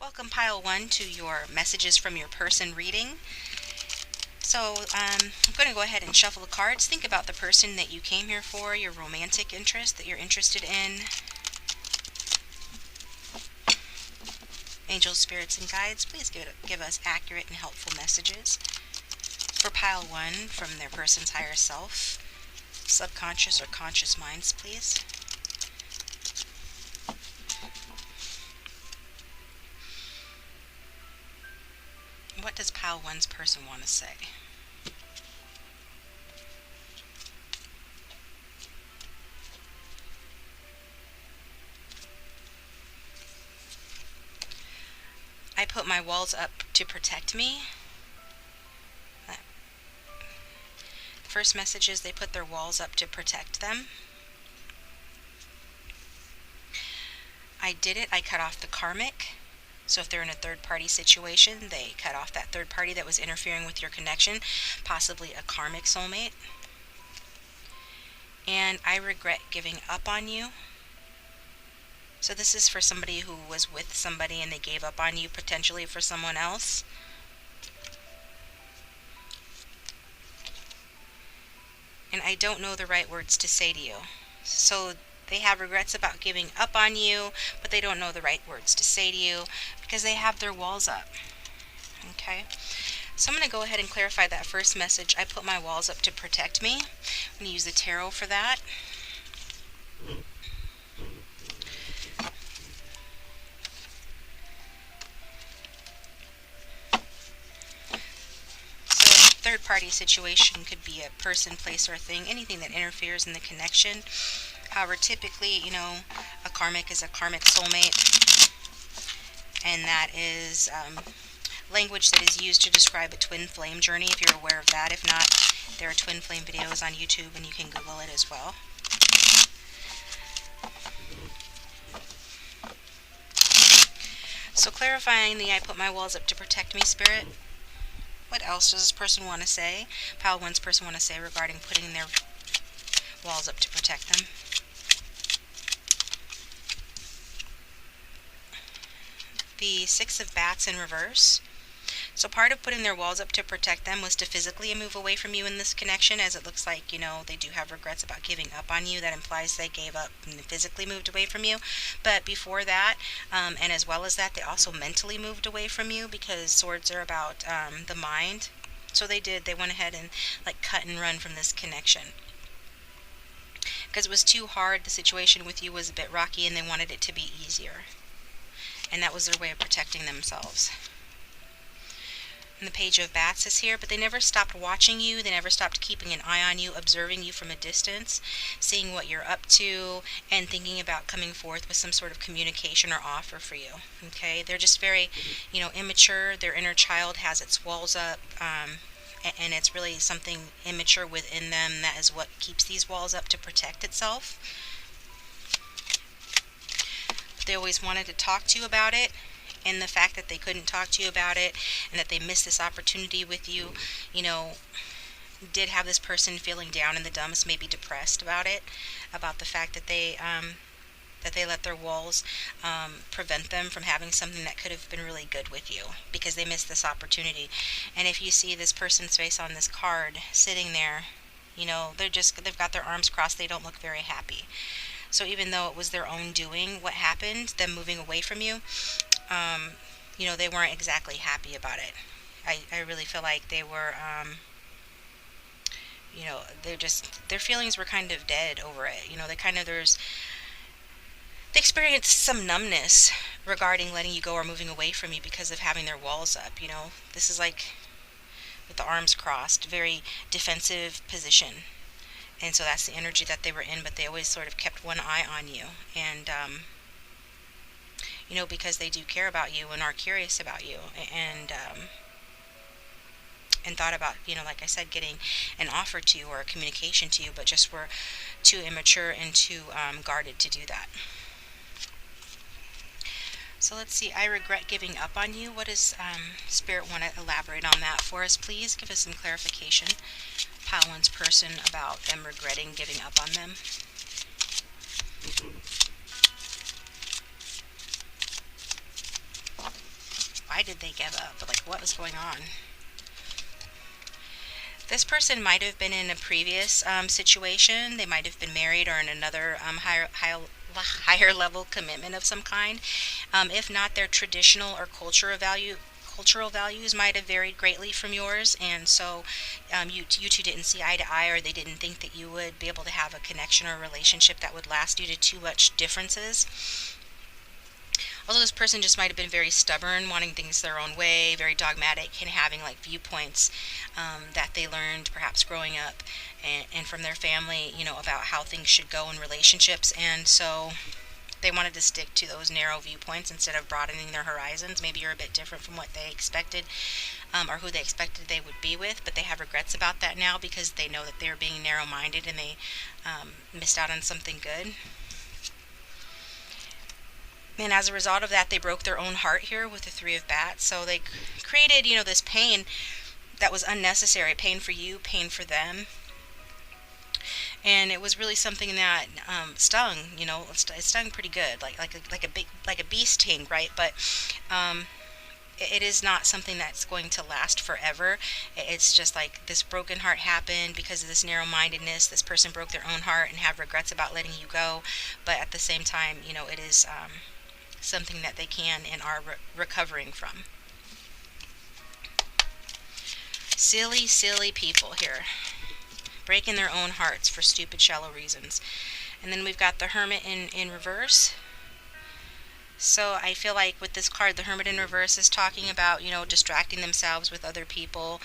Welcome, Pile 1, to your Messages from Your Person reading. So, I'm going to go ahead and shuffle the cards. Think about the person that you came here for, your romantic interest that you're interested in. Angels, spirits, and guides, please give us accurate and helpful messages. For Pile 1, from their person's higher self, subconscious or conscious minds, please. What does Pile 1's person want to say? I put my walls up to protect me. First message is they put their walls up to protect them. I did it. I cut off the karmic. So if they're in a third-party situation, they cut off that third party that was interfering with your connection, possibly a karmic soulmate. And I regret giving up on you. So this is for somebody who was with somebody and they gave up on you, potentially for someone else. And I don't know the right words to say to you. So they have regrets about giving up on you, but they don't know the right words to say to you because they have their walls up. Okay? So I'm going to go ahead and clarify that first message. I put my walls up to protect me. I'm going to use the tarot for that. Third-party situation could be a person, place, or thing, anything that interferes in the connection. However, typically, a karmic is a karmic soulmate, and that is language that is used to describe a twin flame journey, if you're aware of that. If not, there are twin flame videos on YouTube, and you can Google it as well. So clarifying the I put my walls up to protect me spirit, what else does this person want to say? Pile 1's person want to say regarding putting their walls up to protect them? The Six of Bats in reverse. So part of putting their walls up to protect them was to physically move away from you in this connection, as it looks like, they do have regrets about giving up on you. That implies they gave up and physically moved away from you. But before that, and as well as that, they also mentally moved away from you, because swords are about the mind. So they went ahead and cut and run from this connection. Because it was too hard, the situation with you was a bit rocky, and they wanted it to be easier. And that was their way of protecting themselves. And the Page of Bats is here, but they never stopped watching you. They never stopped keeping an eye on you, observing you from a distance, seeing what you're up to, and thinking about coming forth with some sort of communication or offer for you. Okay? They're just very, immature. Their inner child has its walls up, and it's really something immature within them that is what keeps these walls up to protect itself. But they always wanted to talk to you about it. And the fact that they couldn't talk to you about it, and that they missed this opportunity with you, did have this person feeling down in the dumps, maybe depressed about it, about the fact that they let their walls prevent them from having something that could have been really good with you, because they missed this opportunity. And if you see this person's face on this card sitting there, they've got their arms crossed. They don't look very happy. So even though it was their own doing, what happened, them moving away from you, they weren't exactly happy about it. I really feel like they were, their feelings were kind of dead over it. They experienced some numbness regarding letting you go or moving away from you because of having their walls up. This is like with the arms crossed, very defensive position. And so that's the energy that they were in, but they always sort of kept one eye on you. And, because they do care about you and are curious about you, and thought about, like I said, getting an offer to you or a communication to you, but just were too immature and too guarded to do that. So let's see, I regret giving up on you. What does Spirit want to elaborate on that for us, please? Give us some clarification. Pile 1's person about them regretting giving up on them. why did they give up? Like, what was going on? This person might have been in a previous situation. They might have been married or in another higher level commitment of some kind. If not, their traditional or cultural values might have varied greatly from yours, and so you two didn't see eye to eye, or they didn't think that you would be able to have a connection or a relationship that would last due to too much differences. Also, this person just might have been very stubborn, wanting things their own way, very dogmatic, and having like viewpoints that they learned perhaps growing up and from their family, about how things should go in relationships. And so they wanted to stick to those narrow viewpoints instead of broadening their horizons. Maybe you're a bit different from what they expected, or who they expected they would be with, but they have regrets about that now because they know that they were being narrow-minded and they missed out on something good. And as a result of that, they broke their own heart here with the Three of Bats. So they created, this pain that was unnecessary. Pain for you, pain for them. And it was really something that stung. It stung pretty good, like a bee sting, right? But it is not something that's going to last forever. It's just like this broken heart happened because of this narrow-mindedness. This person broke their own heart and have regrets about letting you go. But at the same time, it is something that they can and are recovering from. Silly, silly people here. Breaking their own hearts for stupid, shallow reasons. And then we've got the Hermit in reverse. So I feel like with this card, the Hermit in reverse is talking about, distracting themselves with other people,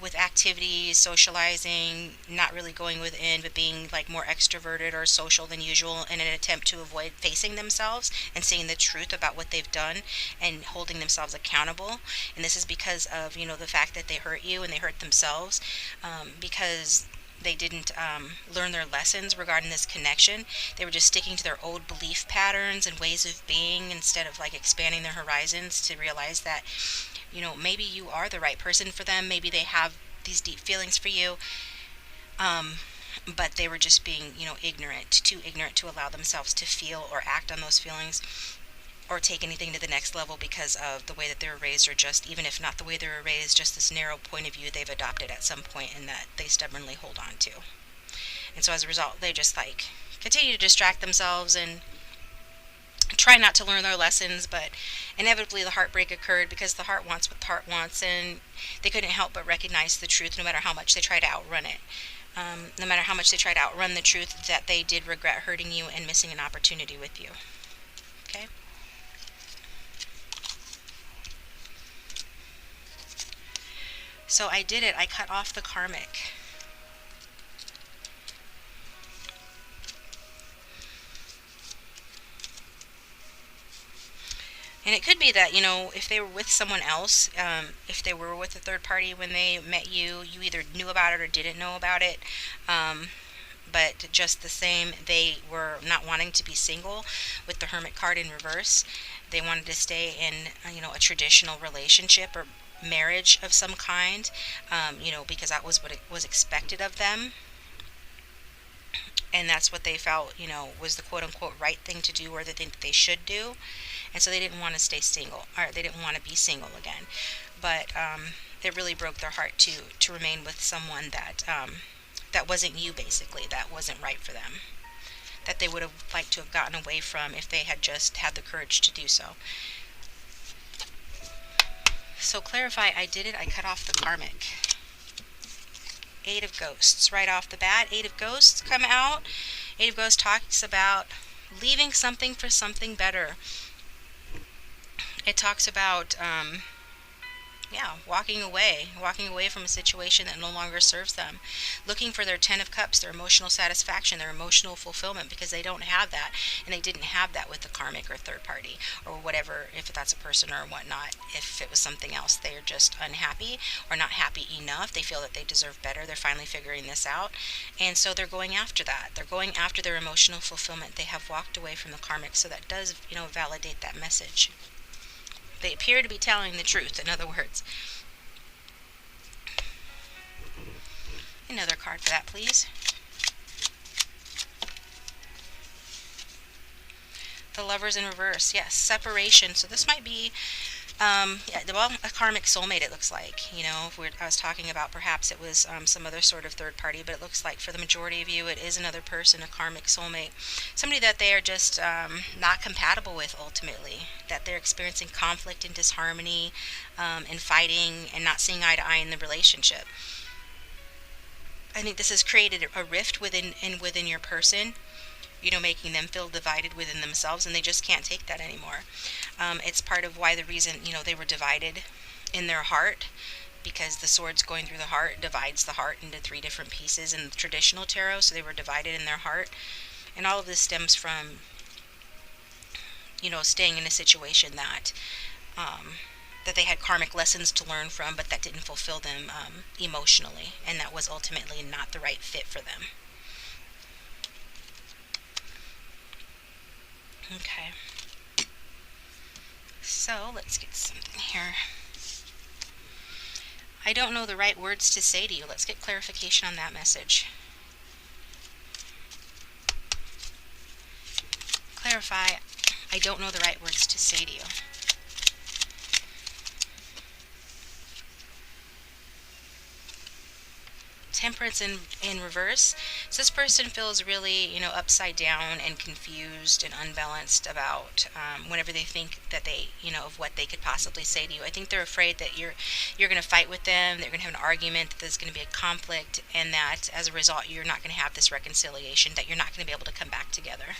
with activities, socializing, not really going within, but being like more extroverted or social than usual in an attempt to avoid facing themselves and seeing the truth about what they've done and holding themselves accountable. And this is because of, the fact that they hurt you and they hurt themselves, because they didn't learn their lessons regarding this connection. They were just sticking to their old belief patterns and ways of being instead of like expanding their horizons to realize that maybe you are the right person for them. Maybe they have these deep feelings for you, but they were just being, too ignorant to allow themselves to feel or act on those feelings or take anything to the next level because of the way that they were raised, or just, even if not the way they were raised, just this narrow point of view they've adopted at some point and that they stubbornly hold on to. And so as a result, they just continue to distract themselves and try not to learn their lessons, but inevitably the heartbreak occurred because the heart wants what the heart wants, and they couldn't help but recognize the truth no matter how much they try to outrun it. No matter how much they try to outrun the truth, that they did regret hurting you and missing an opportunity with you. Okay? So I did it. I cut off the karmic. And it could be that, if they were with someone else, if they were with a third party when they met you, you either knew about it or didn't know about it. But just the same, they were not wanting to be single with the Hermit card in reverse. They wanted to stay in, a traditional relationship or marriage of some kind, because that was what it was expected of them. And that's what they felt, was the quote-unquote right thing to do, or the thing that they should do. And so they didn't want to stay single, or they didn't want to be single again. But it really broke their heart to remain with someone that wasn't you, basically, that wasn't right for them, that they would have liked to have gotten away from if they had just had the courage to do so. So clarify, I did it, I cut off the karmic. Eight of Ghosts, right off the bat. Eight of Ghosts come out. Eight of Ghosts talks about leaving something for something better. It talks about, walking away from a situation that no longer serves them, looking for their Ten of Cups, their emotional satisfaction, their emotional fulfillment, because they don't have that, and they didn't have that with the karmic or third party or whatever, if that's a person or whatnot. If it was something else, they're just unhappy or not happy enough. They feel that they deserve better. They're finally figuring this out, and so they're going after that. They're going after their emotional fulfillment. They have walked away from the karmic, so that does, validate that message. They appear to be telling the truth, in other words. Another card for that, please. The Lovers in reverse. Yes, separation. So this might be, yeah, well, a karmic soulmate. It looks like. If I was talking about, perhaps it was some other sort of third party, but it looks like for the majority of you, it is another person, a karmic soulmate, somebody that they are just not compatible with ultimately. That they're experiencing conflict and disharmony, and fighting and not seeing eye to eye in the relationship. I think this has created a rift within your person, making them feel divided within themselves, and they just can't take that anymore. It's part of why the reason, they were divided in their heart, because the swords going through the heart divides the heart into three different pieces in the traditional tarot, so they were divided in their heart. And all of this stems from, staying in a situation that they had karmic lessons to learn from, but that didn't fulfill them emotionally, and that was ultimately not the right fit for them. Okay. So let's get something here. I don't know the right words to say to you. Let's get clarification on that message. Clarify. I don't know the right words to say to you. Temperance in reverse. So this person feels really, upside down and confused and unbalanced about whenever they think that they, of what they could possibly say to you. I think they're afraid that you're going to fight with them, they're going to have an argument, that there's going to be a conflict, and that as a result you're not going to have this reconciliation, that you're not going to be able to come back together.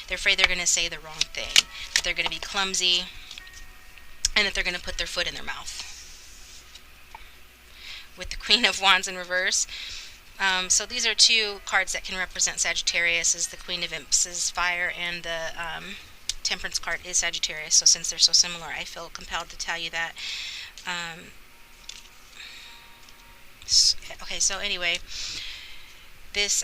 They're afraid they're going to say the wrong thing, that they're going to be clumsy, and that they're going to put their foot in their mouth. With the Queen of Wands in reverse. So these are two cards that can represent Sagittarius. Is the Queen of Imps is fire, and the Temperance card is Sagittarius. So since they're so similar, I feel compelled to tell you that. Okay, so anyway, this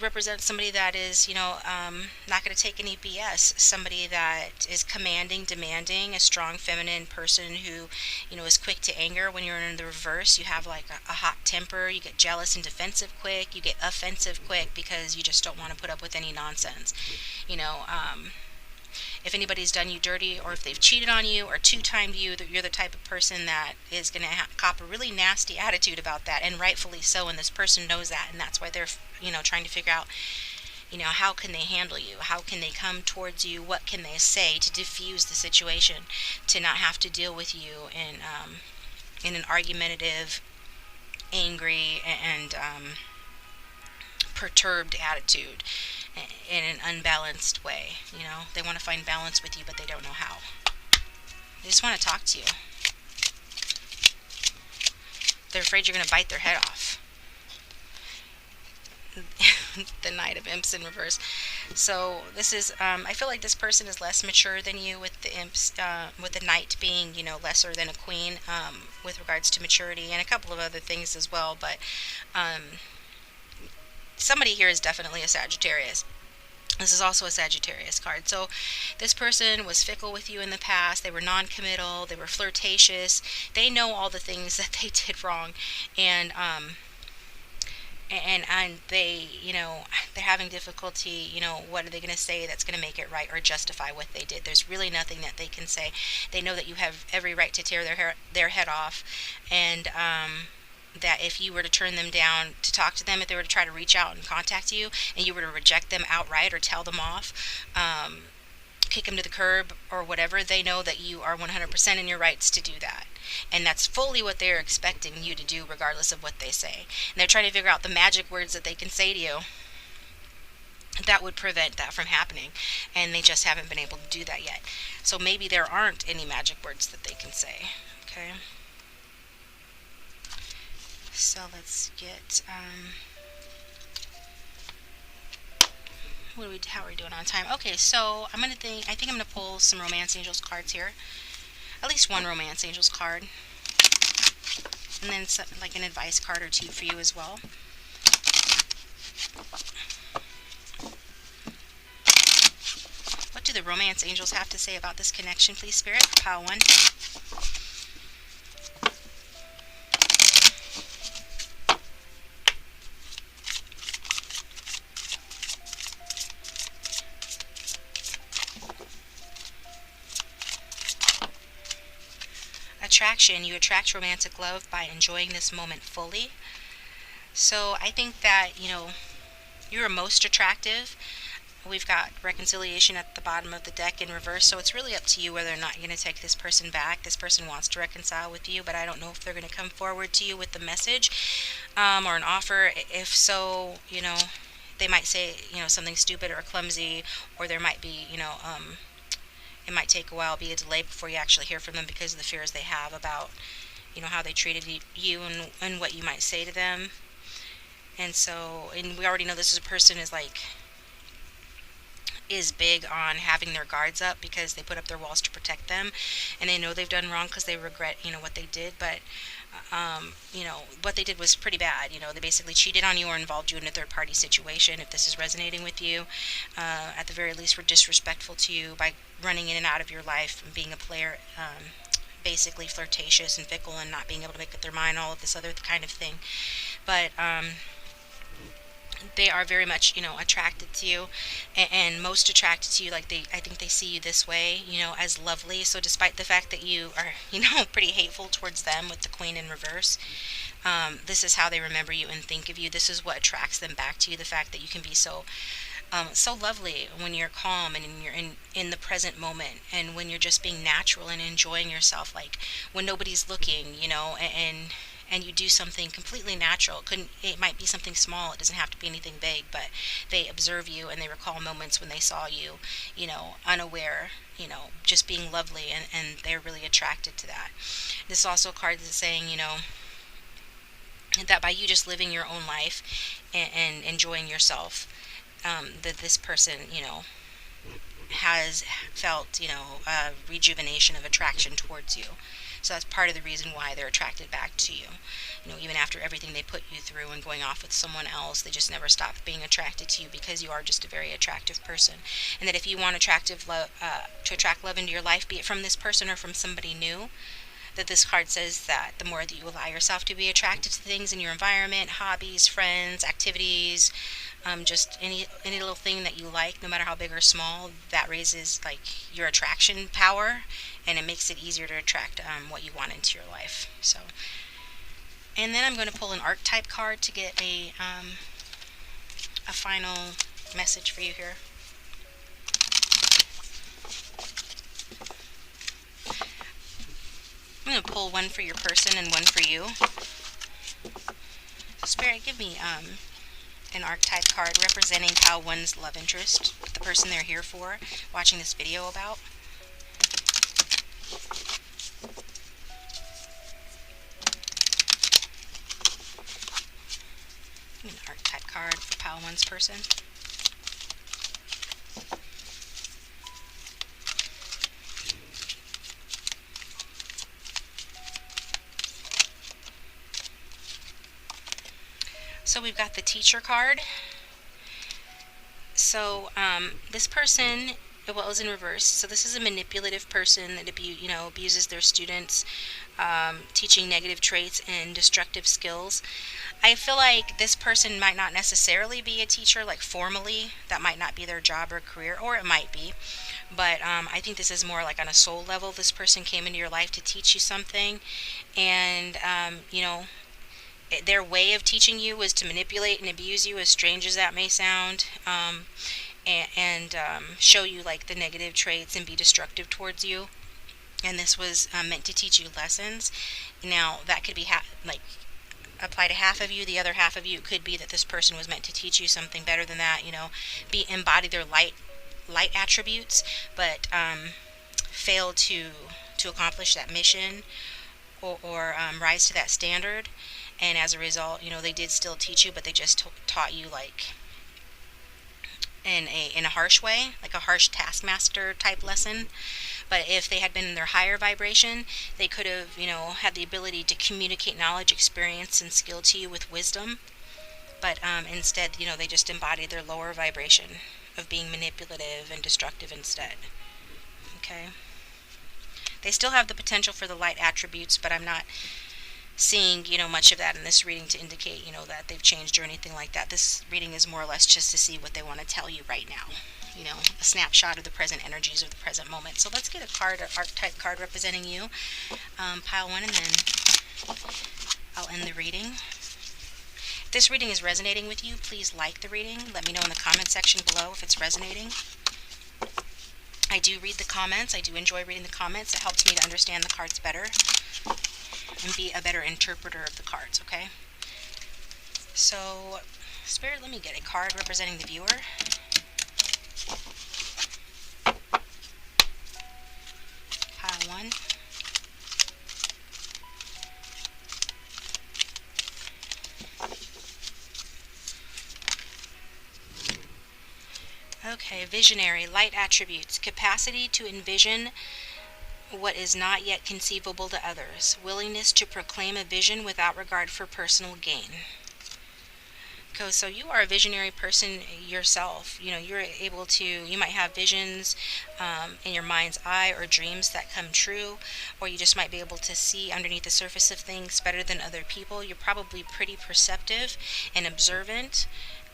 represents somebody that is, not going to take any BS. Somebody that is commanding, demanding, a strong feminine person who, is quick to anger. When you're in the reverse, you have like a hot temper. You get jealous and defensive quick. You get offensive quick because you just don't want to put up with any nonsense. If anybody's done you dirty, or if they've cheated on you or two-timed you, you're the type of person that is going to cop a really nasty attitude about that, and rightfully so, and this person knows that, and that's why they're, trying to figure out, how can they handle you? How can they come towards you? What can they say to diffuse the situation, to not have to deal with you in an argumentative, angry, and perturbed attitude, in an unbalanced way. They want to find balance with you, but they don't know how. They just want to talk to you. They're afraid you're going to bite their head off. The Knight of Imps in reverse. So this is, I feel like this person is less mature than you, with the Imps, with the Knight being, lesser than a Queen, with regards to maturity, and a couple of other things as well, but somebody here is definitely a Sagittarius. This is also a Sagittarius card. So this person was fickle with you in the past. They were non-committal. They were flirtatious. They know all the things that they did wrong, and they, they're having difficulty. What are they going to say that's going to make it right or justify what they did? There's really nothing that they can say. They know that you have every right to tear their head off, and that if you were to turn them down to talk to them, if they were to try to reach out and contact you, and you were to reject them outright or tell them off, kick them to the curb or whatever, they know that you are 100% in your rights to do that. And that's fully what they're expecting you to do, regardless of what they say. And they're trying to figure out the magic words that they can say to you that would prevent that from happening. And they just haven't been able to do that yet. So maybe there aren't any magic words that they can say. Okay? So let's get, how are we doing on time? Okay, so I think I'm going to pull some Romance Angels cards here. At least one Romance Angels card. And then like an advice card or two for you as well. What do the Romance Angels have to say about this connection, please, Spirit? Pile one. attraction, you attract romantic love by enjoying this moment fully. So I think that, you're most attractive. We've got reconciliation at the bottom of the deck in reverse, so it's really up to you whether or not you're going to take this person back. This person wants to reconcile with you, but I don't know if they're going to come forward to you with the message or an offer. If so, they might say, something stupid or clumsy, or there might be, it might take a while, be a delay before you actually hear from them because of the fears they have about, how they treated you and what you might say to them. And so, and we already know this is a person is big on having their guards up because they put up their walls to protect them, and they know they've done wrong because they regret, what they did. But what they did was pretty bad. They basically cheated on you or involved you in a third party situation. If this is resonating with you, at the very least were disrespectful to you by running in and out of your life and being a player, basically flirtatious and fickle and not being able to make up their mind, all of this other kind of thing. But they are very much, attracted to you, and most attracted to you. I think they see you this way, as lovely. So despite the fact that you are, pretty hateful towards them with the Queen in reverse, this is how they remember you and think of you. This is what attracts them back to you. The fact that you can be so lovely when you're calm and you're in the present moment, and when you're just being natural and enjoying yourself, like when nobody's looking, and you do something completely natural. It might be something small. It doesn't have to be anything big, but they observe you and they recall moments when they saw you, unaware, just being lovely, and they're really attracted to that. This also card is saying, that by you just living your own life and enjoying yourself, that this person, has felt, a rejuvenation of attraction towards you. So that's part of the reason why they're attracted back to you. Even after everything they put you through and going off with someone else, they just never stop being attracted to you because you are just a very attractive person. And that if you want to attract love into your life, be it from this person or from somebody new, that this card says that the more that you allow yourself to be attracted to things in your environment, hobbies, friends, activities, just any little thing that you like, no matter how big or small, that raises your attraction power, and it makes it easier to attract what you want into your life. So, and then I'm going to pull an archetype card to get a final message for you here. I'm going to pull one for your person and one for you. Spirit, give me an archetype card representing Pile 1's love interest, the person they're here for, watching this video about. An archetype card for Pile 1's person. So we've got the Teacher card. So this person, well, is in reverse. So this is a manipulative person that abuses their students, teaching negative traits and destructive skills. I feel like this person might not necessarily be a teacher, formally. That might not be their job or career, or it might be. But I think this is more on a soul level. This person came into your life to teach you something, and their way of teaching you was to manipulate and abuse you, as strange as that may sound, and show you the negative traits and be destructive towards you. And this was meant to teach you lessons. Now that could be apply to half of you. The other half of you could be that this person was meant to teach you something better than that. Embody their light attributes, but fail to accomplish that mission or rise to that standard. And as a result, they did still teach you, but they just taught you in a harsh way, like a harsh taskmaster type lesson. But if they had been in their higher vibration, they could have, had the ability to communicate knowledge, experience, and skill to you with wisdom. But instead, they just embodied their lower vibration of being manipulative and destructive instead. Okay? They still have the potential for the light attributes, but I'm not seeing, much of that in this reading to indicate, that they've changed or anything like that. This reading is more or less just to see what they want to tell you right now. A snapshot of the present energies of the present moment. So let's get a card, an archetype card representing you. Pile one, and then I'll end the reading. If this reading is resonating with you, please like the reading. Let me know in the comment section below if it's resonating. I do read the comments. I do enjoy reading the comments. It helps me to understand the cards better and be a better interpreter of the cards, okay? So, Spirit, let me get a card representing the viewer. Pile one. Okay, visionary, light attributes, capacity to envision what is not yet conceivable to others, willingness to proclaim a vision without regard for personal gain. So you are a visionary person yourself. You're able to, you might have visions in your mind's eye or dreams that come true, or you just might be able to see underneath the surface of things better than other people. You're probably pretty perceptive and observant,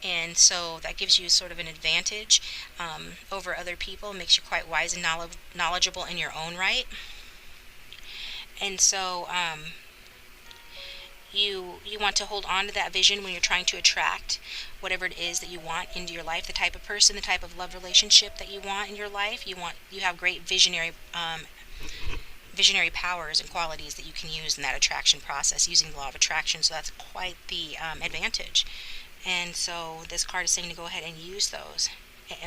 and so that gives you sort of an advantage over other people. It makes you quite wise and knowledgeable in your own right. And so you want to hold on to that vision when you're trying to attract whatever it is that you want into your life, the type of person, the type of love relationship that you want in your life. You have great visionary powers and qualities that you can use in that attraction process using the law of attraction. So that's quite the advantage. And so this card is saying to go ahead and use those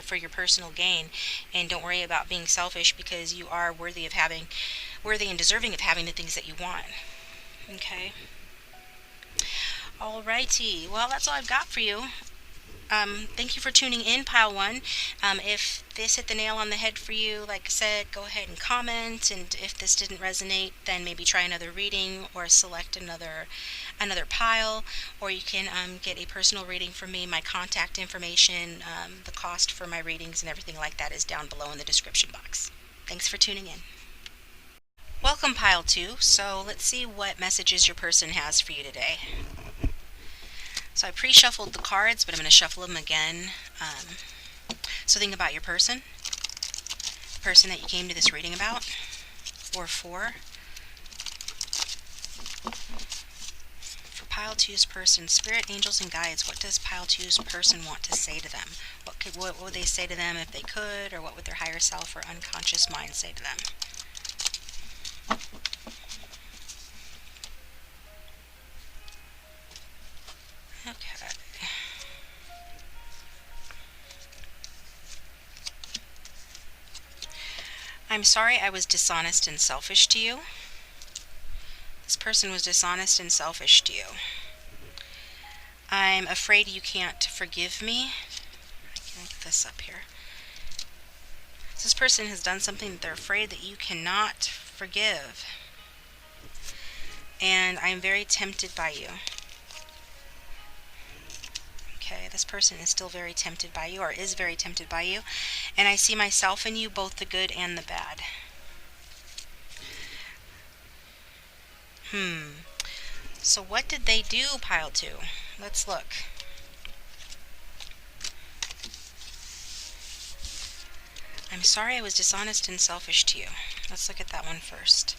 for your personal gain, and don't worry about being selfish, because you are worthy and deserving of having the things that you want. Okay. Alrighty, well, that's all I've got for you. Thank you for tuning in, Pile 1. If this hit the nail on the head for you, like I said, go ahead and comment, and if this didn't resonate, then maybe try another reading or select another pile, or you can get a personal reading from me. My contact information, the cost for my readings and everything like that is down below in the description box. Thanks for tuning in. Welcome, Pile 2. So let's see what messages your person has for you today. So I pre-shuffled the cards, but I'm going to shuffle them again. So think about your person, the person that you came to this reading about, or for. For Pile 2's person, Spirit, Angels, and Guides, what does Pile 2's person want to say to them? What would they say to them if they could, or what would their higher self or unconscious mind say to them? Okay. I'm sorry I was dishonest and selfish to you. This person was dishonest and selfish to you. I'm afraid you can't forgive me. I can get this up here. This person has done something that they're afraid that you cannot forgive. And I'm very tempted by you. Okay, this person is still very tempted by you, or is very tempted by you. And I see myself in you, both the good and the bad. So what did they do, Pile 2? Let's look. I'm sorry I was dishonest and selfish to you. Let's look at that one first.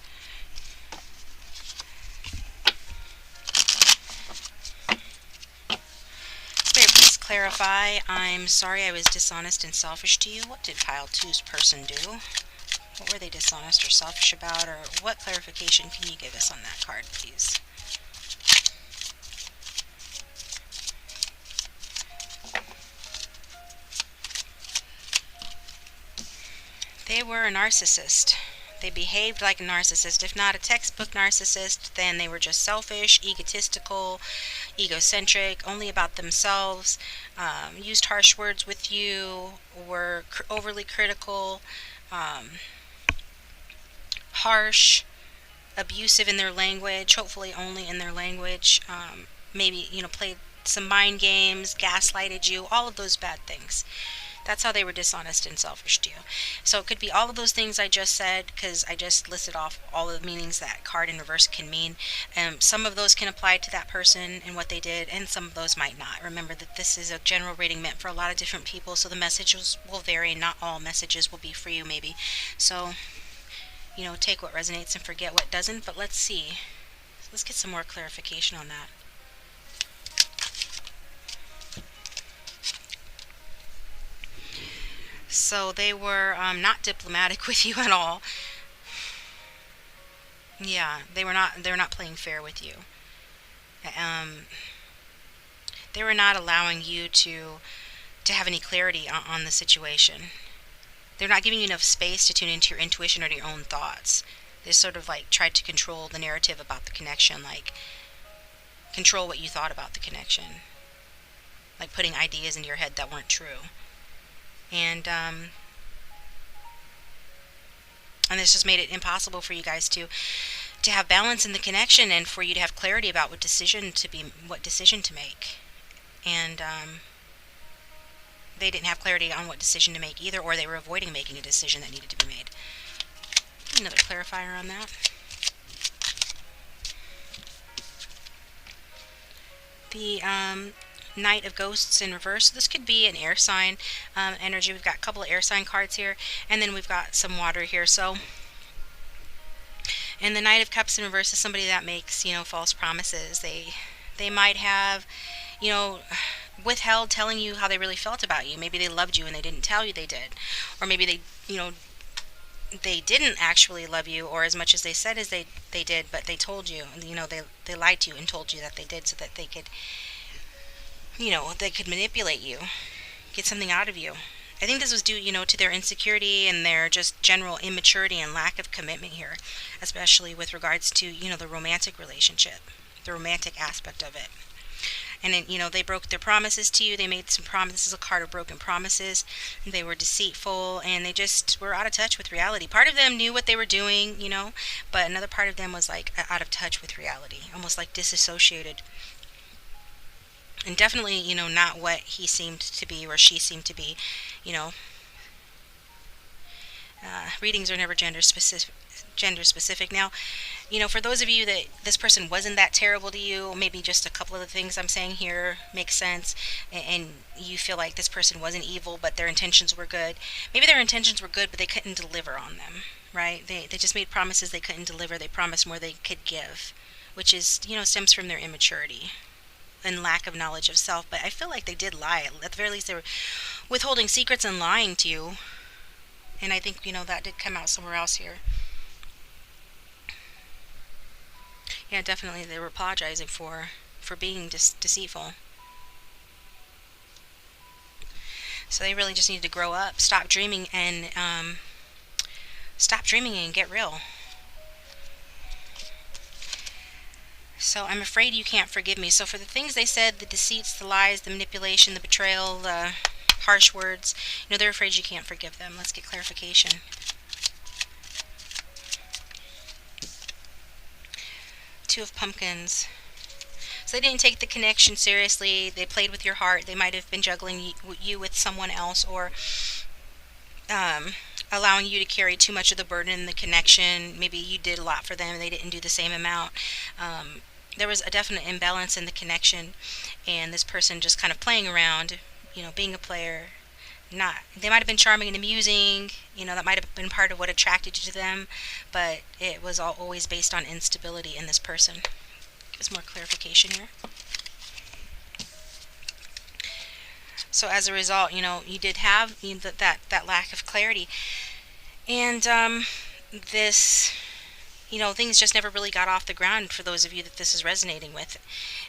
Spirit, please clarify. I'm sorry I was dishonest and selfish to you. What did Pile 2's person do? What were they dishonest or selfish about, or what clarification can you give us on that card, please? They were a narcissist. They behaved like a narcissist. If not a textbook narcissist, then they were just selfish, egotistical, egocentric, only about themselves, used harsh words with you, were overly critical, harsh, abusive in their language, hopefully only in their language, maybe, played some mind games, gaslighted you, all of those bad things. That's how they were dishonest and selfish to you. So it could be all of those things I just said, because I just listed off all the meanings that card in reverse can mean. Some of those can apply to that person and what they did, and some of those might not. Remember that this is a general reading meant for a lot of different people, so the messages will vary. Not all messages will be for you, maybe. So, take what resonates and forget what doesn't. But let's see. Let's get some more clarification on that. So they were not diplomatic with you at all. Yeah, they were not. They were not playing fair with you. Um, they were not allowing you to have any clarity on the situation. They're not giving you enough space to tune into your intuition or to your own thoughts. They sort of like tried to control the narrative about the connection, like control what you thought about the connection, like putting ideas into your head that weren't true. And this just made it impossible for you guys to have balance in the connection, and for you to have clarity about what decision to make. And they didn't have clarity on what decision to make either, or they were avoiding making a decision that needed to be made. Another clarifier on that. The Knight of Ghosts in reverse. This could be an air sign energy. We've got a couple of air sign cards here, and then we've got some water here. So, and the Knight of Cups in reverse is somebody that makes, false promises. They might have, you know, withheld telling you how they really felt about you. Maybe they loved you and they didn't tell you they did, or maybe they didn't actually love you, or as much as they said as they did, but they told you, they lied to you and told you that they did, so that they could manipulate you, get something out of you. I think this was due, to their insecurity and their just general immaturity and lack of commitment here, especially with regards to, the romantic relationship, the romantic aspect of it. And then, they broke their promises to you. They made some promises. This is a card of broken promises. They were deceitful, and they just were out of touch with reality. Part of them knew what they were doing, but another part of them was like out of touch with reality, almost like disassociated. And definitely, not what he seemed to be or she seemed to be, you know. Readings are never gender specific. Now, for those of you that this person wasn't that terrible to you, maybe just a couple of the things I'm saying here make sense, and you feel like this person wasn't evil, but their intentions were good. Maybe their intentions were good, but they couldn't deliver on them, right? They just made promises they couldn't deliver. They promised more they could give, which is, stems from their immaturity and lack of knowledge of self. But I feel like they did lie. At the very least, they were withholding secrets and lying to you. And I think, that did come out somewhere else here. Yeah, definitely they were apologizing for being deceitful. So they really just need to grow up, stop dreaming and get real. So I'm afraid you can't forgive me. So for the things they said, the deceits, the lies, the manipulation, the betrayal, the harsh words, they're afraid you can't forgive them. Let's get clarification. Two of Pumpkins. So they didn't take the connection seriously. They played with your heart. They might have been juggling you with someone else, or allowing you to carry too much of the burden in the connection. Maybe you did a lot for them and they didn't do the same amount. There was a definite imbalance in the connection, and this person just kind of playing around, being a player. They might have been charming and amusing, that might have been part of what attracted you to them, but it was always based on instability in this person. Give us more clarification here. So as a result, you did have that lack of clarity, and this, things just never really got off the ground for those of you that this is resonating with.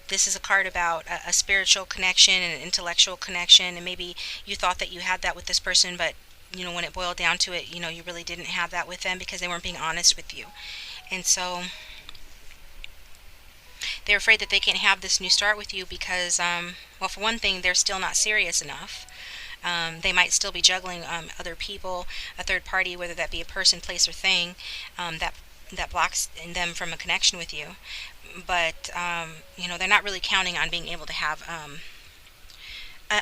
This is a card about a spiritual connection and an intellectual connection, and maybe you thought that you had that with this person, but when it boiled down to it, you really didn't have that with them because they weren't being honest with you. And so they're afraid that they can't have this new start with you because, well, for one thing, they're still not serious enough. They might still be juggling other people, a third party, whether that be a person, place, or thing, that blocks them from a connection with you. But they're not really counting on being able to have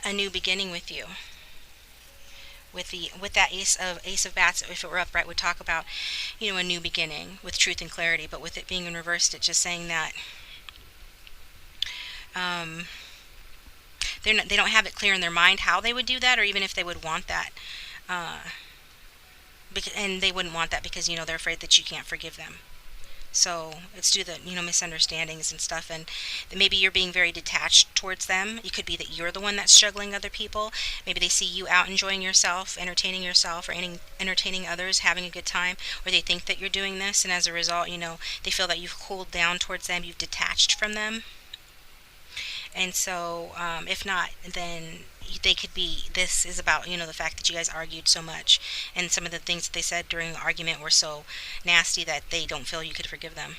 a new beginning with you. With that ace of bats, if it were upright, would talk about, a new beginning with truth and clarity. But with it being in reversed, it's just saying that um, they don't have it clear in their mind how they would do that, or even if they would want that. Uh, and they wouldn't want that because they're afraid that you can't forgive them. So it's due to misunderstandings and stuff, and maybe you're being very detached towards them. It could be that you're the one that's struggling other people. Maybe they see you out enjoying yourself, entertaining yourself, or entertaining others, having a good time, or they think that you're doing this, and as a result, they feel that you've cooled down towards them, you've detached from them. And so, if not, then they could be. This is about the fact that you guys argued so much, and some of the things that they said during the argument were so nasty that they don't feel you could forgive them.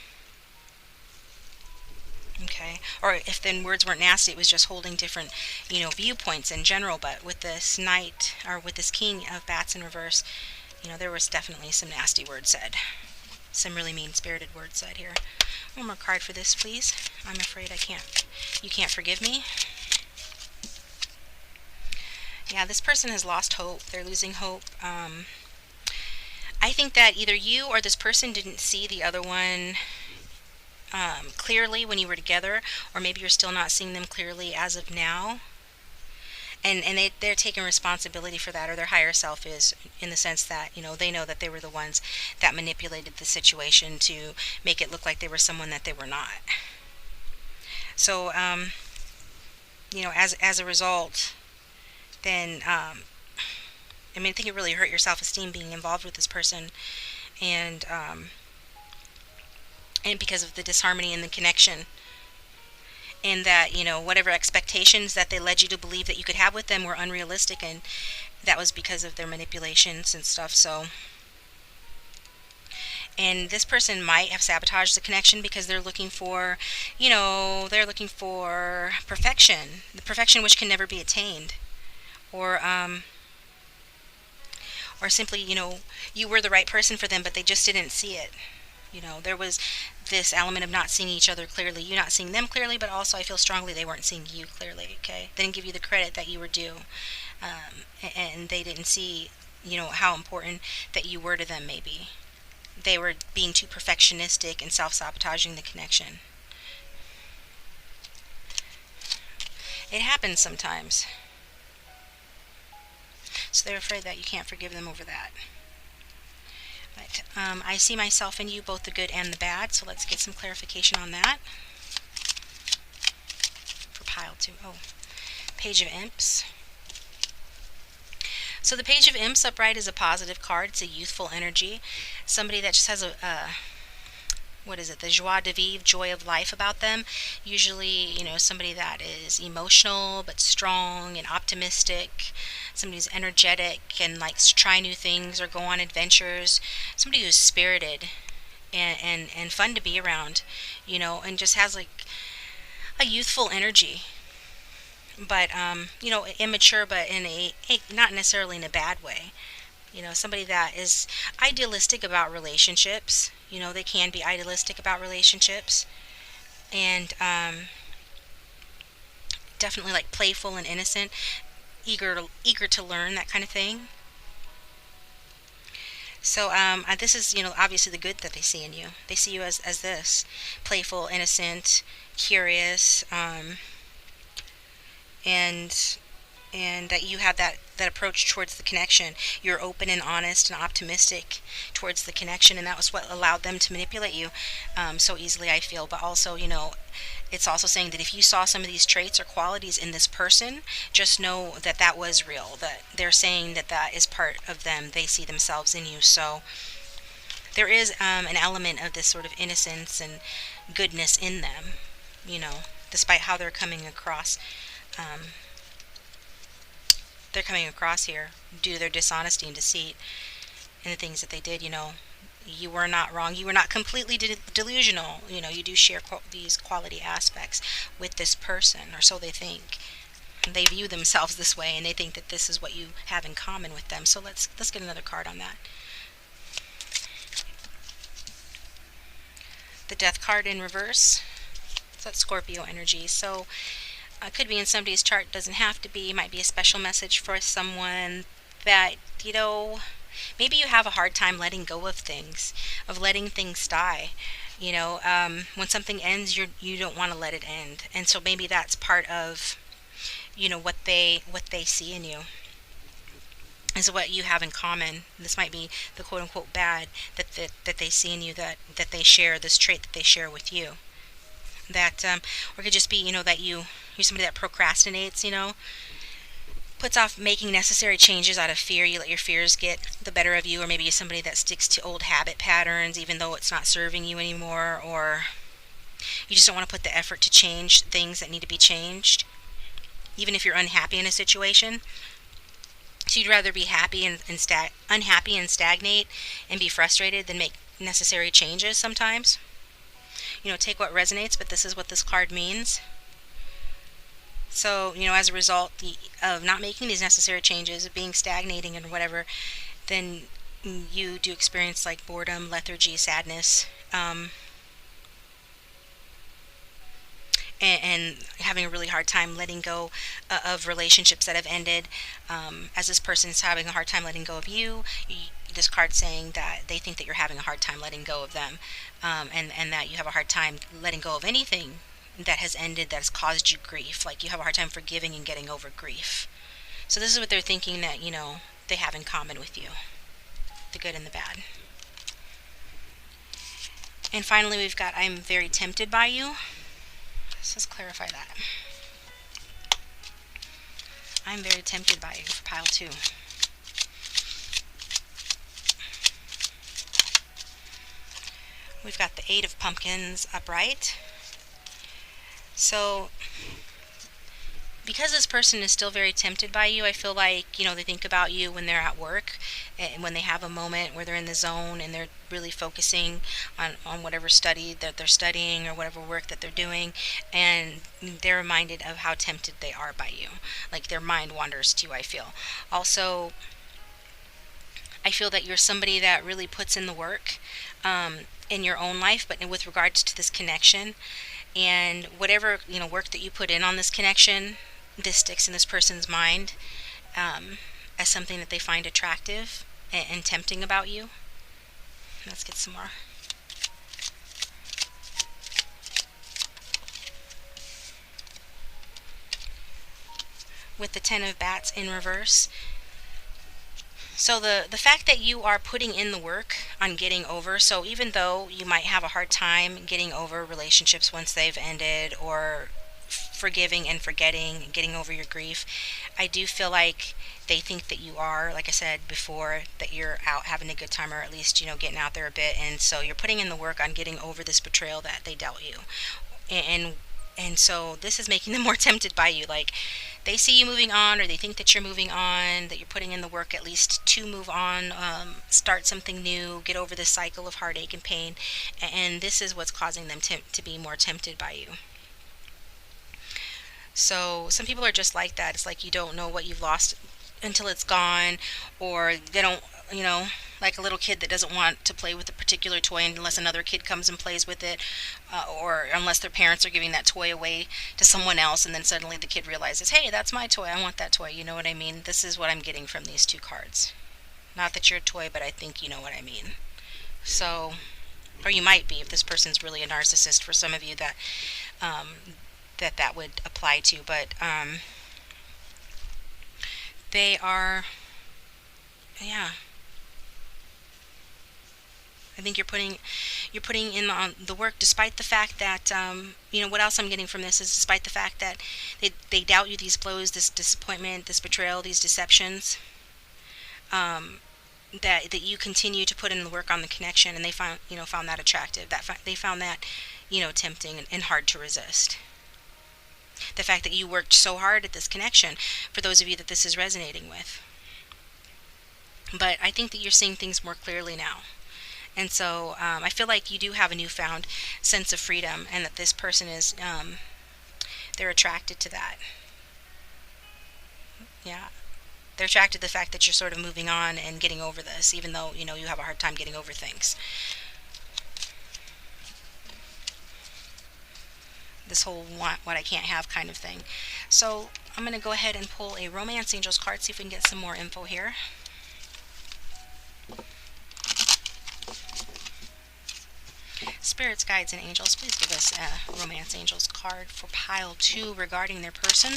Okay, or if then words weren't nasty, it was just holding different viewpoints in general. But with this knight, or with this king of bats in reverse, there was definitely some nasty words said, some really mean-spirited words said here. One more card for this, please. I'm afraid I can't. You can't forgive me. Yeah, this person has lost hope. They're losing hope. I think that either you or this person didn't see the other one clearly when you were together, or maybe you're still not seeing them clearly as of now. And they're taking responsibility for that, or their higher self is, in the sense that they know that they were the ones that manipulated the situation to make it look like they were someone that they were not. So as a result, then I think it really hurt your self-esteem being involved with this person, and because of the disharmony in the connection, and that whatever expectations that they led you to believe that you could have with them were unrealistic, and that was because of their manipulations and stuff. So, and this person might have sabotaged the connection because they're looking for perfection, the perfection which can never be attained, or simply you were the right person for them, but they just didn't see it. There was this element of not seeing each other clearly, you not seeing them clearly, but also I feel strongly they weren't seeing you clearly. Okay, they didn't give you the credit that you were due, and they didn't see how important that you were to them. Maybe they were being too perfectionistic and self-sabotaging the connection. It happens sometimes, so they're afraid that you can't forgive them over that. But I see myself in you, both the good and the bad, so let's get some clarification on that. For pile 2. Oh, Page of Imps. So the Page of Imps upright is a positive card. It's a youthful energy. Somebody that just has the joie de vivre, joy of life about them. Usually, somebody that is emotional but strong and optimistic. Somebody who's energetic and likes to try new things or go on adventures. Somebody who's spirited and fun to be around, and just has like a youthful energy. But, immature, but in a not necessarily in a bad way. Somebody that is idealistic about relationships. They can be idealistic about relationships, and definitely like playful and innocent, eager to learn, that kind of thing. So this is obviously the good that they see in you. They see you as this playful, innocent, curious, and that you have that approach towards the connection. You're open and honest and optimistic towards the connection, and that was what allowed them to manipulate you so easily, I feel. But also, it's also saying that if you saw some of these traits or qualities in this person, just know that that was real, that they're saying that that is part of them. They see themselves in you. So there is an element of this sort of innocence and goodness in them, despite how they're coming across. They're coming across here due to their dishonesty and deceit and the things that they did. You were not wrong. You were not completely delusional. You do share these quality aspects with this person, or so they think. They view themselves this way, and they think that this is what you have in common with them. So let's get another card on that. The Death card in reverse. So that's Scorpio energy. So could be in somebody's chart, doesn't have to be. It might be a special message for someone that, maybe you have a hard time letting go of letting things die. When something ends, you don't want to let it end, and so maybe that's part of what they see in you is what you have in common. This might be the quote unquote bad that they see in you, that they share this trait that they share with you. That or it could just be that you're somebody that procrastinates. Puts off making necessary changes out of fear. You let your fears get the better of you, or maybe you're somebody that sticks to old habit patterns even though it's not serving you anymore, or you just don't want to put the effort to change things that need to be changed, even if you're unhappy in a situation. So you'd rather be unhappy and stagnate and be frustrated than make necessary changes sometimes. Take what resonates, but this is what this card means. So, as a result of not making these necessary changes, being stagnating and whatever, then you do experience like boredom, lethargy, sadness, and having a really hard time letting go of relationships that have ended. As this person is having a hard time letting go of you, this card saying that they think that you're having a hard time letting go of them, and that you have a hard time letting go of anything that has ended that has caused you grief. Like you have a hard time forgiving and getting over grief. So this is what they're thinking that, they have in common with you, the good and the bad. And finally, we've got I'm very tempted by you. Let's clarify that. I'm very tempted by you for pile 2. We've got the 8 of Pumpkins upright. So, because this person is still very tempted by you, I feel like, they think about you when they're at work, and when they have a moment where they're in the zone and they're really focusing on whatever study that they're studying or whatever work that they're doing, and they're reminded of how tempted they are by you. Like their mind wanders too, I feel. Also, I feel that you're somebody that really puts in the work in your own life, but with regards to this connection, and whatever work that you put in on this connection, this sticks in this person's mind as something that they find attractive and tempting about you. Let's get some more. With the 10 of Bats in reverse. So the fact that you are putting in the work on getting over, so even though you might have a hard time getting over relationships once they've ended, or forgiving and forgetting, getting over your grief, I do feel like they think that you are, like I said before, that you're out having a good time, or at least, getting out there a bit, and so you're putting in the work on getting over this betrayal that they dealt you. And so this is making them more tempted by you. Like they see you moving on, or they think that you're moving on, that you're putting in the work at least to move on, start something new, get over this cycle of heartache and pain. And this is what's causing them to be more tempted by you. So some people are just like that. It's like you don't know what you've lost until it's gone, or they don't, like a little kid that doesn't want to play with a particular toy unless another kid comes and plays with it, or unless their parents are giving that toy away to someone else, and then suddenly the kid realizes, hey, that's my toy, I want that toy. You know what I mean? This is what I'm getting from these 2 cards. Not that you're a toy, but I think you know what I mean. So, or you might be, if this person's really a narcissist. For some of you that that would apply to, but they are, yeah. I think you're putting in the work, despite the fact that what else I'm getting from this is, despite the fact that they doubt you, these blows, this disappointment, this betrayal, these deceptions, that you continue to put in the work on the connection, and they found that attractive, they found that tempting and hard to resist. The fact that you worked so hard at this connection, for those of you that this is resonating with. But I think that you're seeing things more clearly now. And so I feel like you do have a newfound sense of freedom, and that this person is, they're attracted to that. Yeah. They're attracted to the fact that you're sort of moving on and getting over this, even though, you have a hard time getting over things. This whole want what I can't have kind of thing. So I'm going to go ahead and pull a Romance Angels card, see if we can get some more info here. Spirits, guides, and angels, please give us a Romance Angels card for pile 2 regarding their person.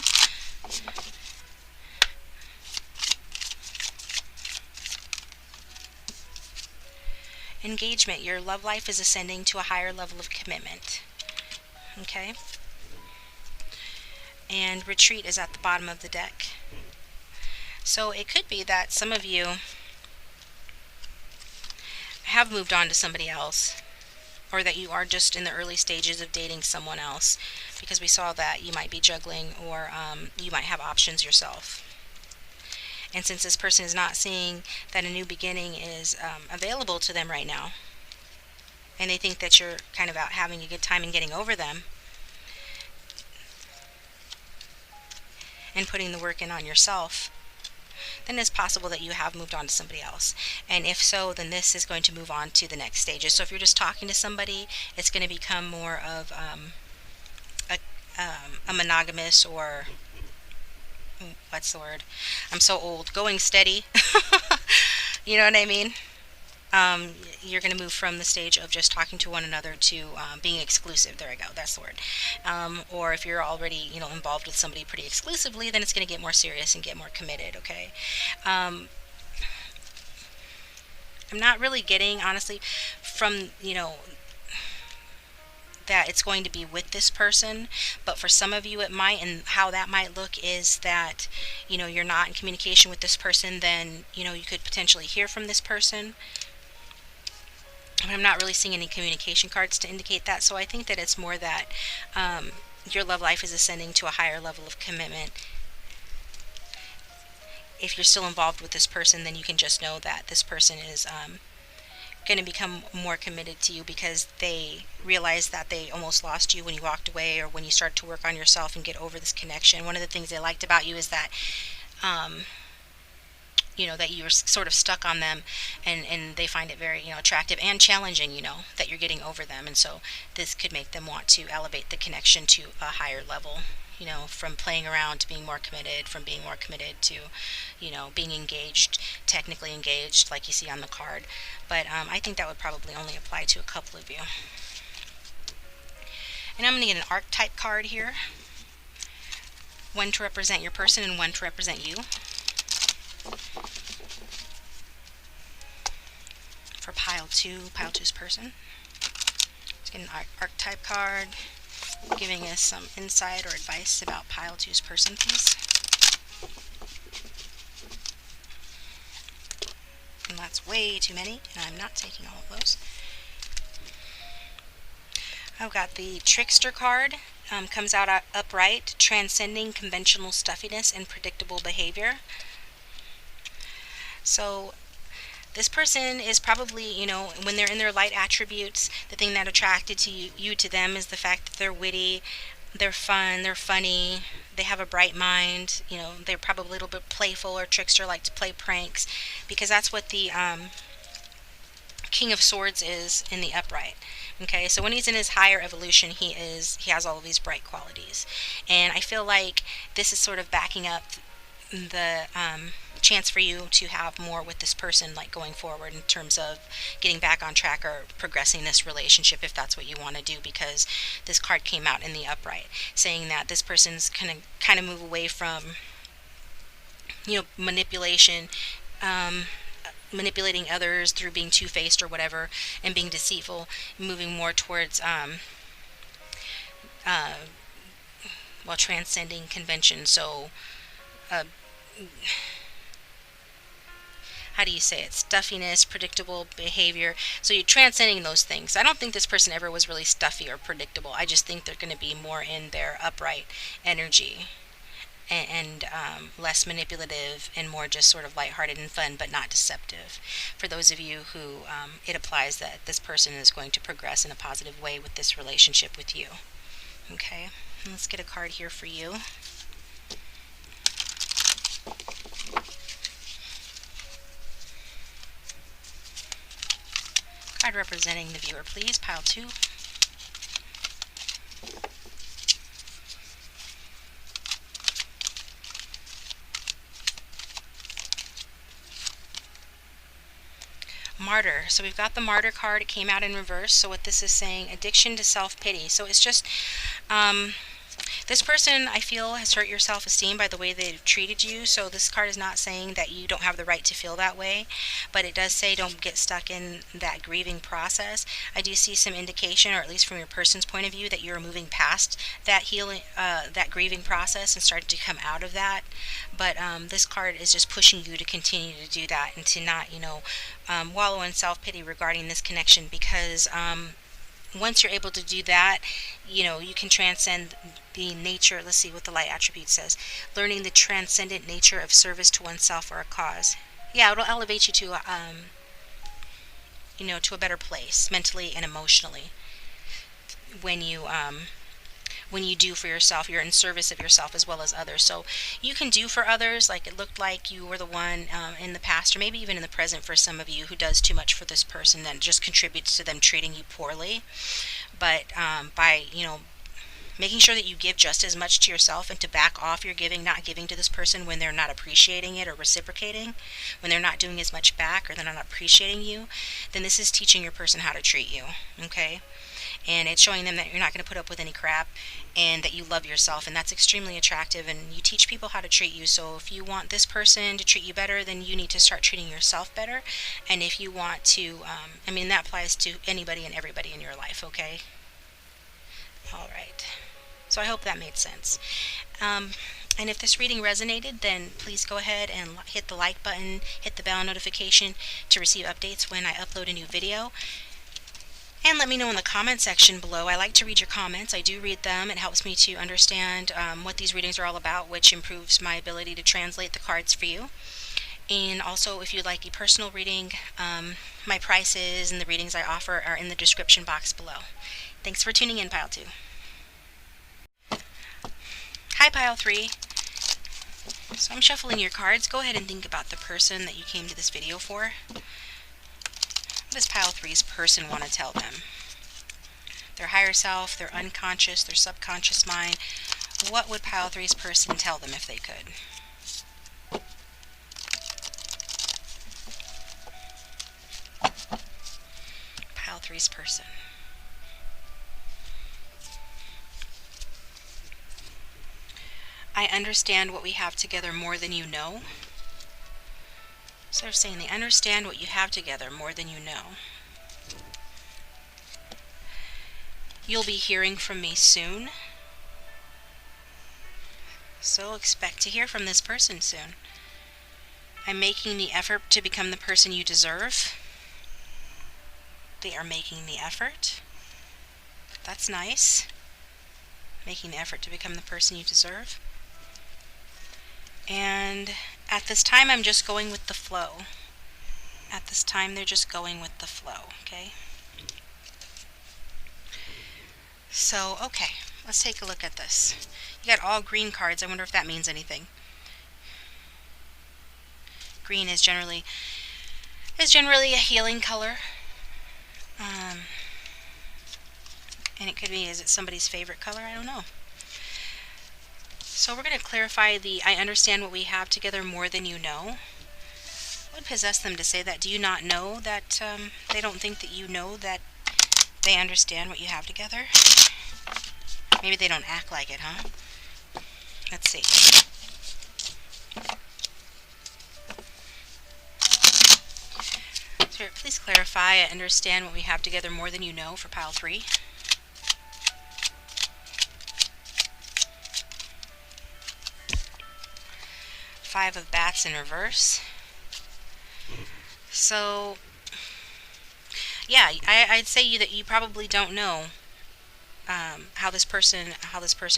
Engagement. Your love life is ascending to a higher level of commitment. Okay. And retreat is at the bottom of the deck. So it could be that some of you have moved on to somebody else, or that you are just in the early stages of dating someone else, because we saw that you might be juggling, or you might have options yourself. And since this person is not seeing that a new beginning is available to them right now, and they think that you're kind of out having a good time and getting over them, and putting the work in on yourself, then it's possible that you have moved on to somebody else. And if so, then this is going to move on to the next stages. So if you're just talking to somebody, it's going to become more of a monogamous, or what's the word? I'm so old. Going steady. You know what I mean? You're going to move from the stage of just talking to one another to being exclusive. There I go. That's the word. Or if you're already, involved with somebody pretty exclusively, then it's going to get more serious and get more committed. Okay. I'm not really getting, honestly, from, that it's going to be with this person, but for some of you it might. And how that might look is that, you're not in communication with this person, then, you could potentially hear from this person. But I'm not really seeing any communication cards to indicate that. So I think that it's more that your love life is ascending to a higher level of commitment. If you're still involved with this person, then you can just know that this person is going to become more committed to you, because they realize that they almost lost you when you walked away, or when you started to work on yourself and get over this connection. One of the things they liked about you is that that you were sort of stuck on them, and they find it very, attractive and challenging, that you're getting over them. And so this could make them want to elevate the connection to a higher level, from playing around to being more committed, from being more committed to, being engaged, technically engaged, like you see on the card. But I think that would probably only apply to a couple of you. And I'm going to get an archetype card here. One to represent your person and one to represent you. For pile 2's person. Let's get an archetype card, giving us some insight or advice about pile 2's person, please. And that's way too many, and I'm not taking all of those. I've got the Trickster card. Comes out upright, transcending conventional stuffiness and predictable behavior. So this person is probably, when they're in their light attributes, the thing that attracted to you to them is the fact that they're witty, they're fun, they're funny, they have a bright mind, they're probably a little bit playful or trickster, like to play pranks, because that's what the King of Swords is in the upright. Okay, so when he's in his higher evolution, he has all of these bright qualities. And I feel like this is sort of backing up the chance for you to have more with this person, like going forward, in terms of getting back on track or progressing this relationship, if that's what you want to do, because this card came out in the upright, saying that this person's gonna kind of move away from manipulation, manipulating others through being two-faced or whatever, and being deceitful, moving more towards transcending convention. So how do you say it? Stuffiness, predictable behavior. So you're transcending those things. I don't think this person ever was really stuffy or predictable. I just think they're going to be more in their upright energy, and less manipulative, and more just sort of lighthearted and fun, but not deceptive. For those of you who it applies that this person is going to progress in a positive way with this relationship with you. Okay, let's get a card here for you. Card representing the viewer, please. Pile 2. Martyr. So we've got the Martyr card. It came out in reverse. So what this is saying, addiction to self-pity. So it's just, this person, I feel, has hurt your self-esteem by the way they've treated you. So this card is not saying that you don't have the right to feel that way, but it does say don't get stuck in that grieving process. I do see some indication, or at least from your person's point of view, that you're moving past that healing, that grieving process, and starting to come out of that. But this card is just pushing you to continue to do that and to not, wallow in self-pity regarding this connection, because once you're able to do that, you can transcend the nature. Let's see what the light attribute says. Learning the transcendent nature of service to oneself or a cause. Yeah, it'll elevate you to, to a better place mentally and emotionally. When you do for yourself, you're in service of yourself as well as others. So you can do for others, like it looked like you were the one in the past, or maybe even in the present for some of you, who does too much for this person, that just contributes to them treating you poorly. But by, making sure that you give just as much to yourself, and to back off your giving, not giving to this person when they're not appreciating it or reciprocating, when they're not doing as much back, or they're not appreciating you, then this is teaching your person how to treat you, okay? And it's showing them that you're not going to put up with any crap, and that you love yourself, and that's extremely attractive, and you teach people how to treat you. So if you want this person to treat you better, then you need to start treating yourself better. And if you want to, that applies to anybody and everybody in your life, okay? All right. So I hope that made sense. And if this reading resonated, then please go ahead and hit the like button, hit the bell notification to receive updates when I upload a new video. And let me know in the comment section below. I like to read your comments. I do read them. It helps me to understand what these readings are all about, which improves my ability to translate the cards for you. And also, if you'd like a personal reading, my prices and the readings I offer are in the description box below. Thanks for tuning in, Pile 2. Hi, Pile 3. So I'm shuffling your cards. Go ahead and think about the person that you came to this video for. What does Pile 3's person want to tell them? Their higher self, their unconscious, their subconscious mind. What would Pile 3's person tell them if they could? Pile 3's person. I understand what we have together more than you know. So they're saying they understand what you have together more than you know. You'll be hearing from me soon. So expect to hear from this person soon. I'm making the effort to become the person you deserve. They are making the effort. That's nice. Making the effort to become the person you deserve. And at this time, I'm just going with the flow. At this time, they're just going with the flow, okay? So, okay, let's take a look at this. You got all green cards. I wonder if that means anything. Green is generally a healing color. And it could be, is it somebody's favorite color? I don't know. So we're going to clarify I understand what we have together more than you know. What would possess them to say that? Do you not know that they don't think that you know that they understand what you have together? Maybe they don't act like it, huh? Let's see. So please clarify, I understand what we have together more than you know for Pile 3. Five of Bats in reverse. So, yeah, I'd say that you probably don't know how this person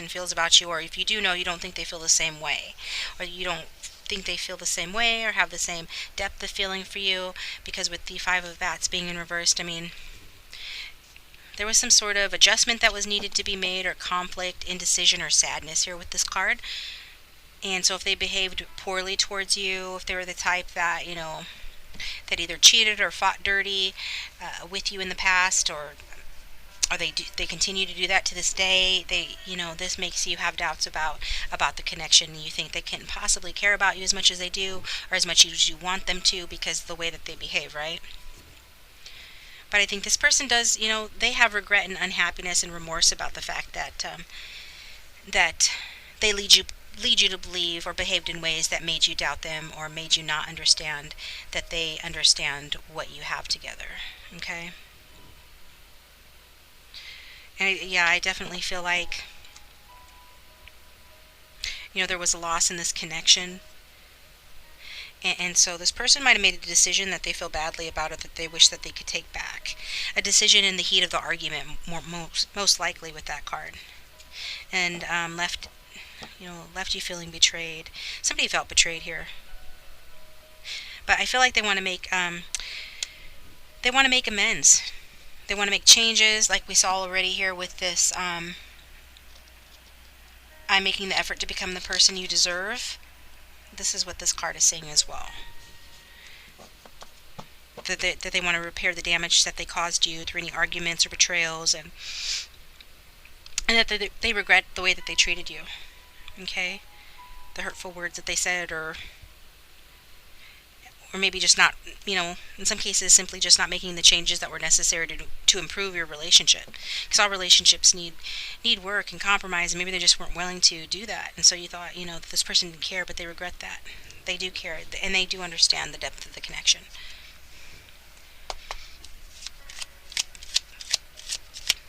feels about you, or if you do know, you don't think they feel the same way, or you don't think they feel the same way or have the same depth of feeling for you, because with the Five of Bats being in reversed, there was some sort of adjustment that was needed to be made, or conflict, indecision, or sadness here with this card. And so if they behaved poorly towards you, if they were the type that, that either cheated or fought dirty with you in the past, or they continue to do that to this day, this makes you have doubts about the connection. You think they can't possibly care about you as much as they do, or as much as you want them to, because of the way that they behave, right? But I think this person does, they have regret and unhappiness and remorse about the fact that they lead you to believe or behaved in ways that made you doubt them or made you not understand that they understand what you have together. Okay? And yeah, I definitely feel like, there was a loss in this connection. And so this person might have made a decision that they feel badly about it that they wish that they could take back. A decision in the heat of the argument, most likely with that card. And left you feeling betrayed. Somebody felt betrayed here. But I feel like they want to make amends. They want to make changes, like we saw already here with this. I'm making the effort to become the person you deserve. This is what this card is saying as well. That they want to repair the damage that they caused you through any arguments or betrayals, and that they regret the way that they treated you. Okay? The hurtful words that they said, or maybe just not, in some cases simply just not making the changes that were necessary to improve your relationship. Because all relationships need work and compromise, and maybe they just weren't willing to do that. And so you thought, that this person didn't care, but they regret that. They do care, and they do understand the depth of the connection.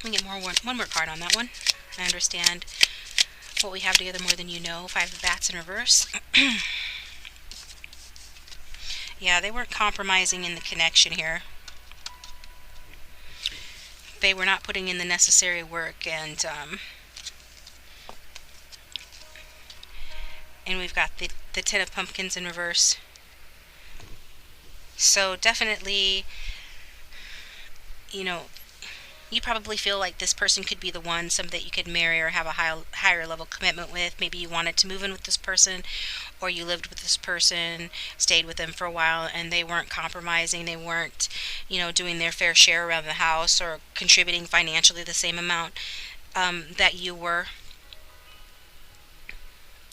Let me get one more card on that one. I understand what we have together more than you know. 5 of Bats in reverse. Yeah, they weren't compromising in the connection here. They were not putting in the necessary work, and we've got the 10 of Pumpkins in reverse. So definitely, you probably feel like this person could be the one, somebody that you could marry or have a higher level commitment with. Maybe you wanted to move in with this person, or you lived with this person, stayed with them for a while, and they weren't compromising. They weren't, doing their fair share around the house or contributing financially the same amount that you were.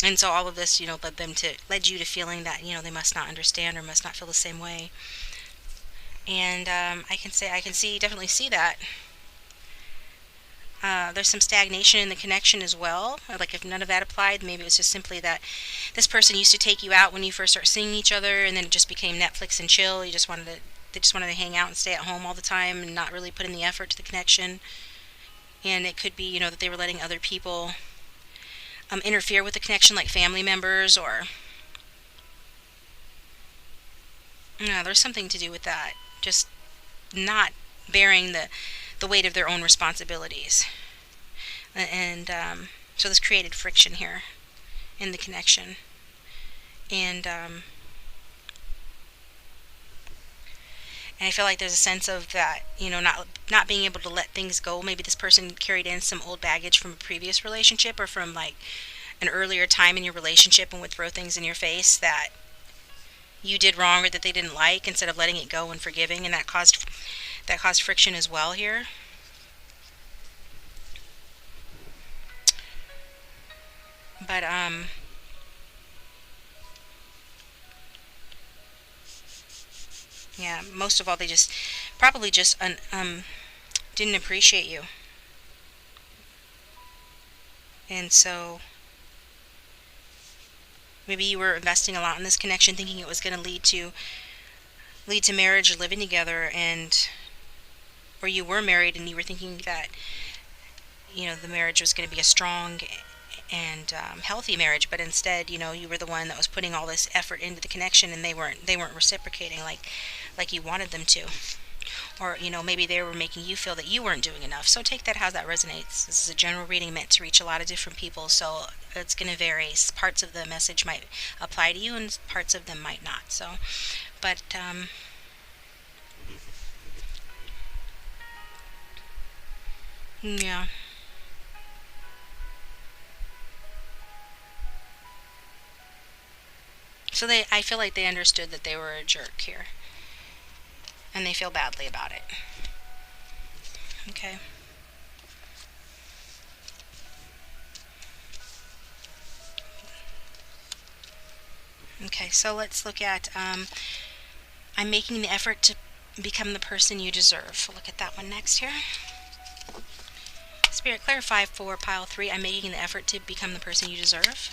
And so all of this, led you to feeling that, they must not understand or must not feel the same way. And I can definitely see that. There's some stagnation in the connection as well. Like if none of that applied, maybe it was just simply that this person used to take you out when you first start seeing each other, and then it just became Netflix and chill. They just wanted to hang out and stay at home all the time and not really put in the effort to the connection. And it could be, that they were letting other people interfere with the connection, like family members, or there's something to do with that. Just not bearing the weight of their own responsibilities. And so this created friction here in the connection. And I feel like there's a sense of that, not being able to let things go. Maybe this person carried in some old baggage from a previous relationship, or from like an earlier time in your relationship, and would throw things in your face that you did wrong or that they didn't like, instead of letting it go and forgiving, and that caused friction as well here. But yeah, most of all, they probably just didn't appreciate you, and so maybe you were investing a lot in this connection, thinking it was going to lead to marriage or living together, or you were married and you were thinking that the marriage was going to be a strong and healthy marriage, but instead, you were the one that was putting all this effort into the connection, and they weren't reciprocating like you wanted them to, or maybe they were making you feel that you weren't doing enough. So take that how that resonates. This is a general reading meant to reach a lot of different people, so it's going to vary. Parts of the message might apply to you, and parts of them might not. So, but yeah. So I feel like they understood that they were a jerk here, and they feel badly about it. Okay. Okay, so let's look at, I'm making the effort become the person you deserve. We'll look at that one next here. Spirit, clarify for pile 3. I'm making the effort to become the person you deserve.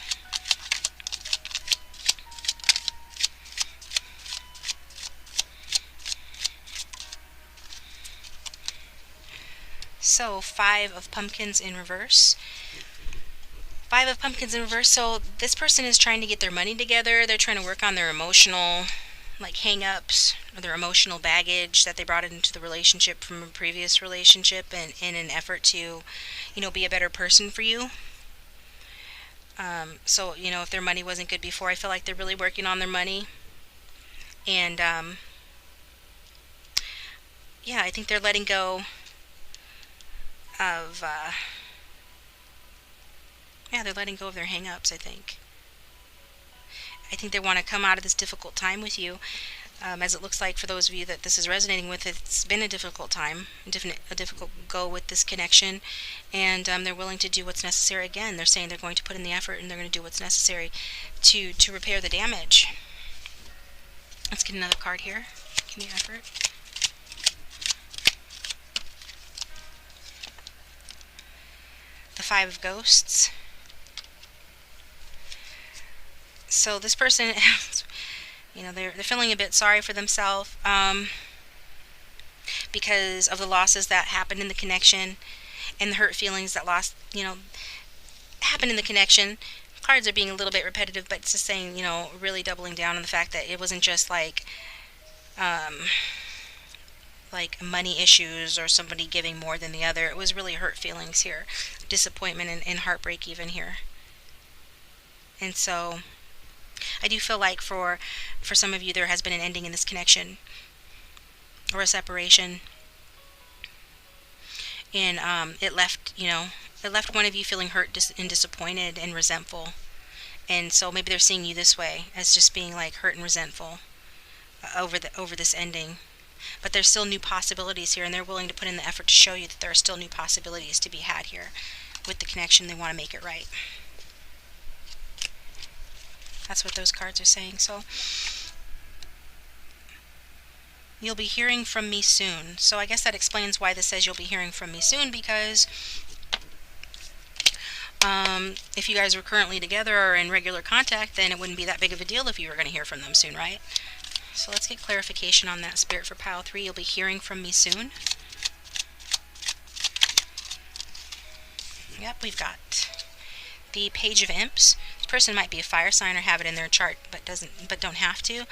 So 5 of pumpkins in reverse. 5 of pumpkins in reverse. So this person is trying to get their money together. They're trying to work on their emotional hang-ups or their emotional baggage that they brought into the relationship from a previous relationship, and in an effort to, be a better person for you. So, if their money wasn't good before, I feel like they're really working on their money. And, yeah, I think they're letting go of, they're letting go of their hang-ups, I think. I think they want to come out of this difficult time with you. As it looks like for those of you that this is resonating with, it's been a difficult time, a difficult go with this connection, and they're willing to do what's necessary. Again, they're saying they're going to put in the effort and they're going to do what's necessary to repair the damage. Let's get another card here. Give me effort. The 5 of Ghosts. So this person, they're feeling a bit sorry for themselves because of the losses that happened in the connection and the hurt feelings that happened in the connection. Cards are being a little bit repetitive, but it's just saying, really doubling down on the fact that it wasn't just like money issues or somebody giving more than the other. It was really hurt feelings here, disappointment and heartbreak even here. And so I do feel like for some of you there has been an ending in this connection or a separation, and it left one of you feeling hurt and disappointed and resentful. And so maybe they're seeing you this way, as just being like hurt and resentful over this ending. But there's still new possibilities here, and they're willing to put in the effort to show you that there are still new possibilities to be had here with the connection. They want to make it right. That's what those cards are saying. So you'll be hearing from me soon. So I guess that explains why this says you'll be hearing from me soon, because if you guys were currently together or in regular contact, then it wouldn't be that big of a deal if you were going to hear from them soon, right? So let's get clarification on that, Spirit, for pile 3. You'll be hearing from me soon. Yep, we've got the Page of Imps. This person might be a fire sign or have it in their chart, but don't have to.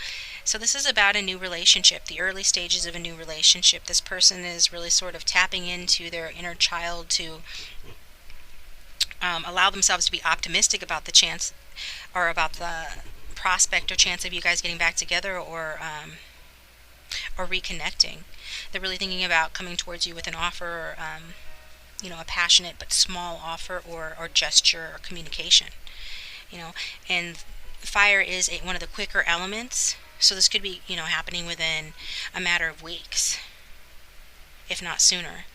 So this is about a new relationship, the early stages of a new relationship. This person is really sort of tapping into their inner child to allow themselves to be optimistic about the chance, or about the prospect or chance of you guys getting back together, or reconnecting. They're really thinking about coming towards you with an offer, or a passionate but small offer, or gesture, or communication. And fire is one of the quicker elements, so this could be happening within a matter of weeks, if not sooner.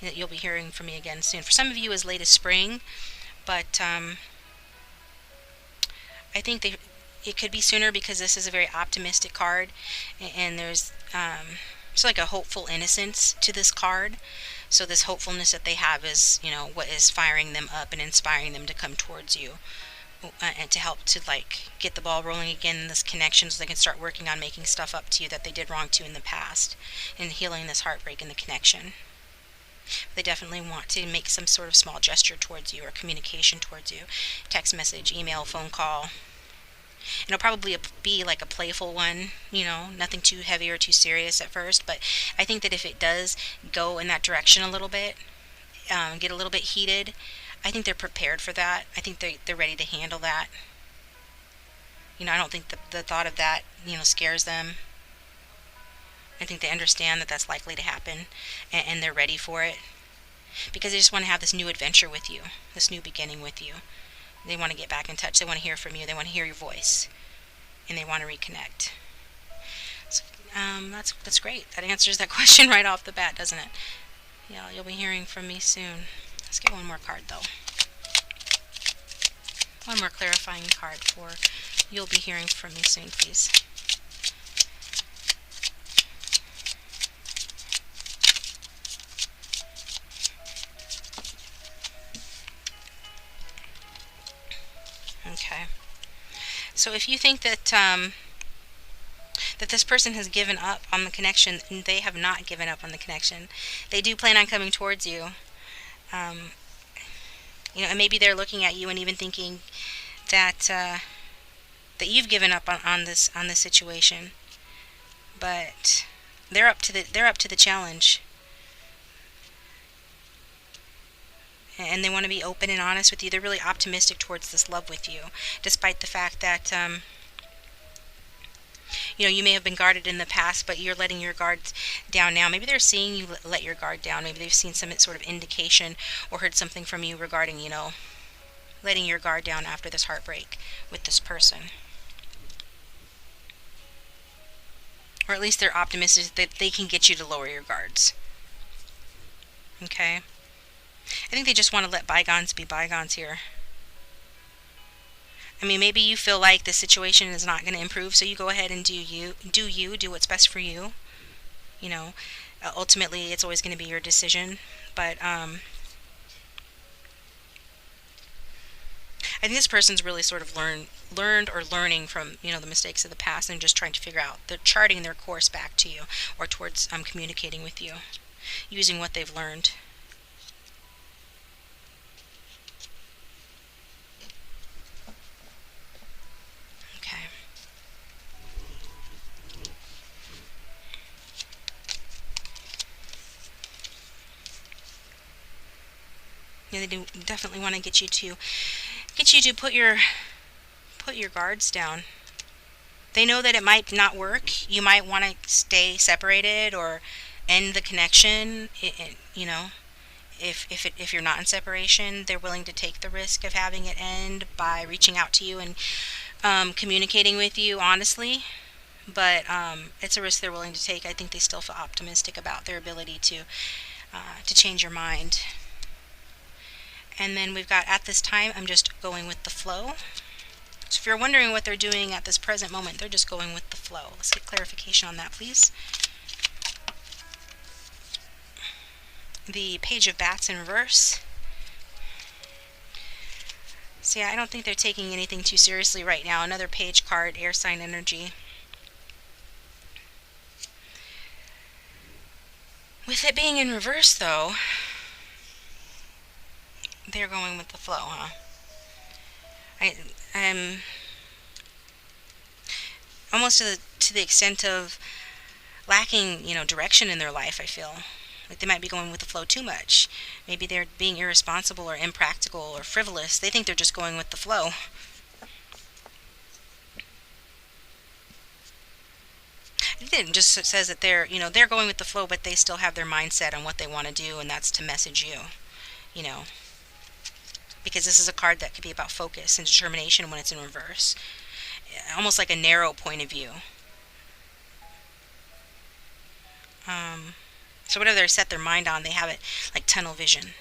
You'll be hearing from me again soon. For some of you, as late as spring, but I think it could be sooner, because this is a very optimistic card, and there's it's like a hopeful innocence to this card. So this hopefulness that they have is what is firing them up and inspiring them to come towards you, and to help to get the ball rolling again in this connection, so they can start working on making stuff up to you that they did wrong to in the past, and healing this heartbreak in the connection. They definitely want to make some sort of small gesture towards you, or communication towards you. Text message, email, phone call. And it'll probably be like a playful one, nothing too heavy or too serious at first. But I think that if it does go in that direction a little bit, get a little bit heated, I think they're prepared for that. I think they're ready to handle that. I don't think the thought of that, scares them. I think they understand that that's likely to happen, and they're ready for it, because they just want to have this new adventure with you, this new beginning with you. They want to get back in touch. They want to hear from you. They want to hear your voice, and they want to reconnect. So, that's great. That answers that question right off the bat, doesn't it? Yeah, you'll be hearing from me soon. Let's get one more card, though. One more clarifying card for you'll be hearing from me soon, please. So if you think that that this person has given up on the connection, they have not given up on the connection. They do plan on coming towards you. Um, and maybe they're looking at you and even thinking that that you've given up on this situation. But they're up to the challenge, and they want to be open and honest with you. They're really optimistic towards this love with you, despite the fact that you may have been guarded in the past, but you're letting your guards down now. Maybe they're seeing you let your guard down. Maybe they've seen some sort of indication or heard something from you regarding, letting your guard down after this heartbreak with this person. Or at least they're optimistic that they can get you to lower your guards. Okay? I think they just want to let bygones be bygones here. I mean, maybe you feel like the situation is not going to improve, so you go ahead and do what's best for you. Ultimately, it's always going to be your decision. But I think this person's really sort of learned or learning from the mistakes of the past, and just trying to figure out. They're charting their course back to you, or towards communicating with you, using what they've learned. Okay. Yeah, they do definitely want to get you to put your guards down. They know that it might not work. You might want to stay separated or end the connection. If you're not in separation, they're willing to take the risk of having it end by reaching out to you and communicating with you honestly. But it's a risk they're willing to take. I think they still feel optimistic about their ability to change your mind. And then we've got, at this time, I'm just going with the flow. So if you're wondering what they're doing at this present moment, they're just going with the flow. Let's get clarification on that, please. The Page of Bats in reverse. So yeah, I don't think they're taking anything too seriously right now. Another page card, air sign energy. With it being in reverse, though, they're going with the flow, huh? I'm almost to the extent of lacking, direction in their life. I feel like they might be going with the flow too much. Maybe they're being irresponsible or impractical or frivolous. They think they're just going with the flow. It just says that they're going with the flow, but they still have their mindset on what they want to do, and that's to message you, because this is a card that could be about focus and determination when it's in reverse, almost like a narrow point of view. So whatever they set their mind on, they have it like tunnel vision.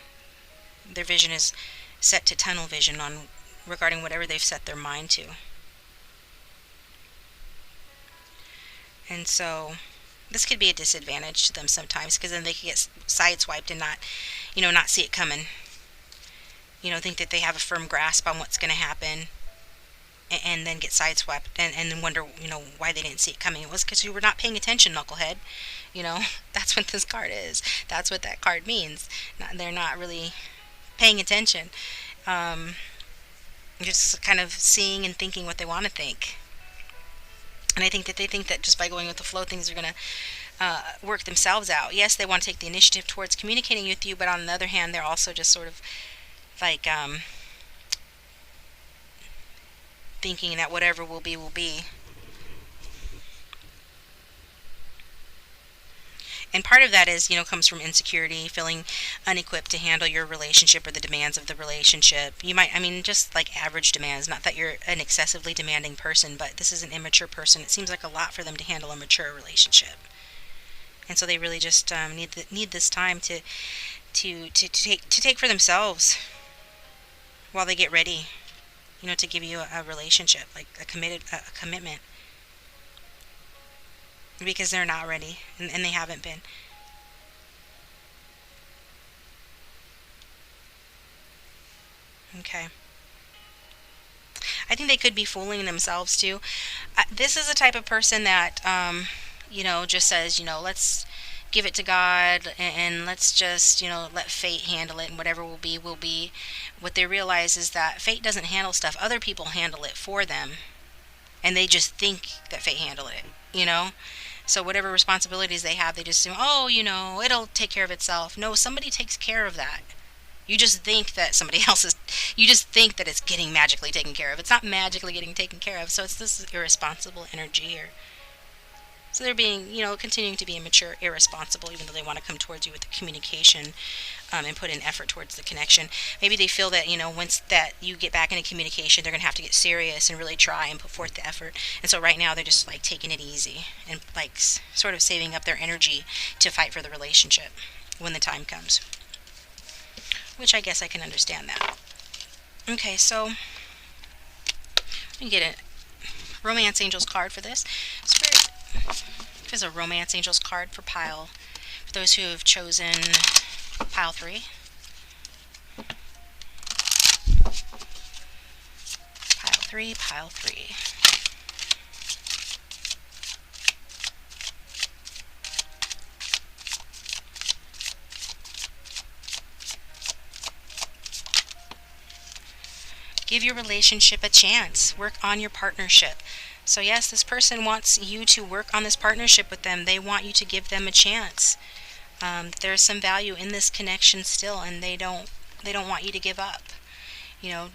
Their vision is set to tunnel vision on regarding whatever they've set their mind to. And so this could be a disadvantage to them sometimes, because then they could get sideswiped and not see it coming. Think that they have a firm grasp on what's going to happen, and then get sideswiped and then wonder, why they didn't see it coming. It was because you were not paying attention, knucklehead. That's what this card is. That's what that card means. They're not really paying attention. Just kind of seeing and thinking what they want to think. And I think that they think that just by going with the flow, things are going to work themselves out. Yes, they want to take the initiative towards communicating with you, but on the other hand, they're also just sort of like thinking that whatever will be, will be. And part of that is, comes from insecurity, feeling unequipped to handle your relationship or the demands of the relationship. Just like average demands, not that you're an excessively demanding person, but this is an immature person. It seems like a lot for them to handle a mature relationship. And so they really just need this time to take for themselves while they get ready, to give you a relationship, like a commitment. Because they're not ready, and they haven't been. Okay. I think they could be fooling themselves too. This is the type of person that, just says, let's give it to God and let's just, let fate handle it and whatever will be, will be. What they realize is that fate doesn't handle stuff, other people handle it for them. And they just think that fate handled it. So whatever responsibilities they have, they just assume, oh, it'll take care of itself. No, somebody takes care of that. You just think that somebody else is, you just think that it's getting magically taken care of. It's not magically getting taken care of. So it's this irresponsible energy, or so they're being, continuing to be immature, irresponsible, even though they want to come towards you with the communication, and put in effort towards the connection. Maybe they feel that, once that you get back into communication, they're going to have to get serious and really try and put forth the effort. And so right now they're just like taking it easy and like sort of saving up their energy to fight for the relationship when the time comes. Which I guess I can understand that. Okay, so we get a Romance Angels card for this. Spirit, there's a Romance Angels card for those who have chosen pile 3. Pile 3. Give your relationship a chance. Work on your partnership. So yes, this person wants you to work on this partnership with them. They want you to give them a chance. There's some value in this connection still, and they don't want you to give up.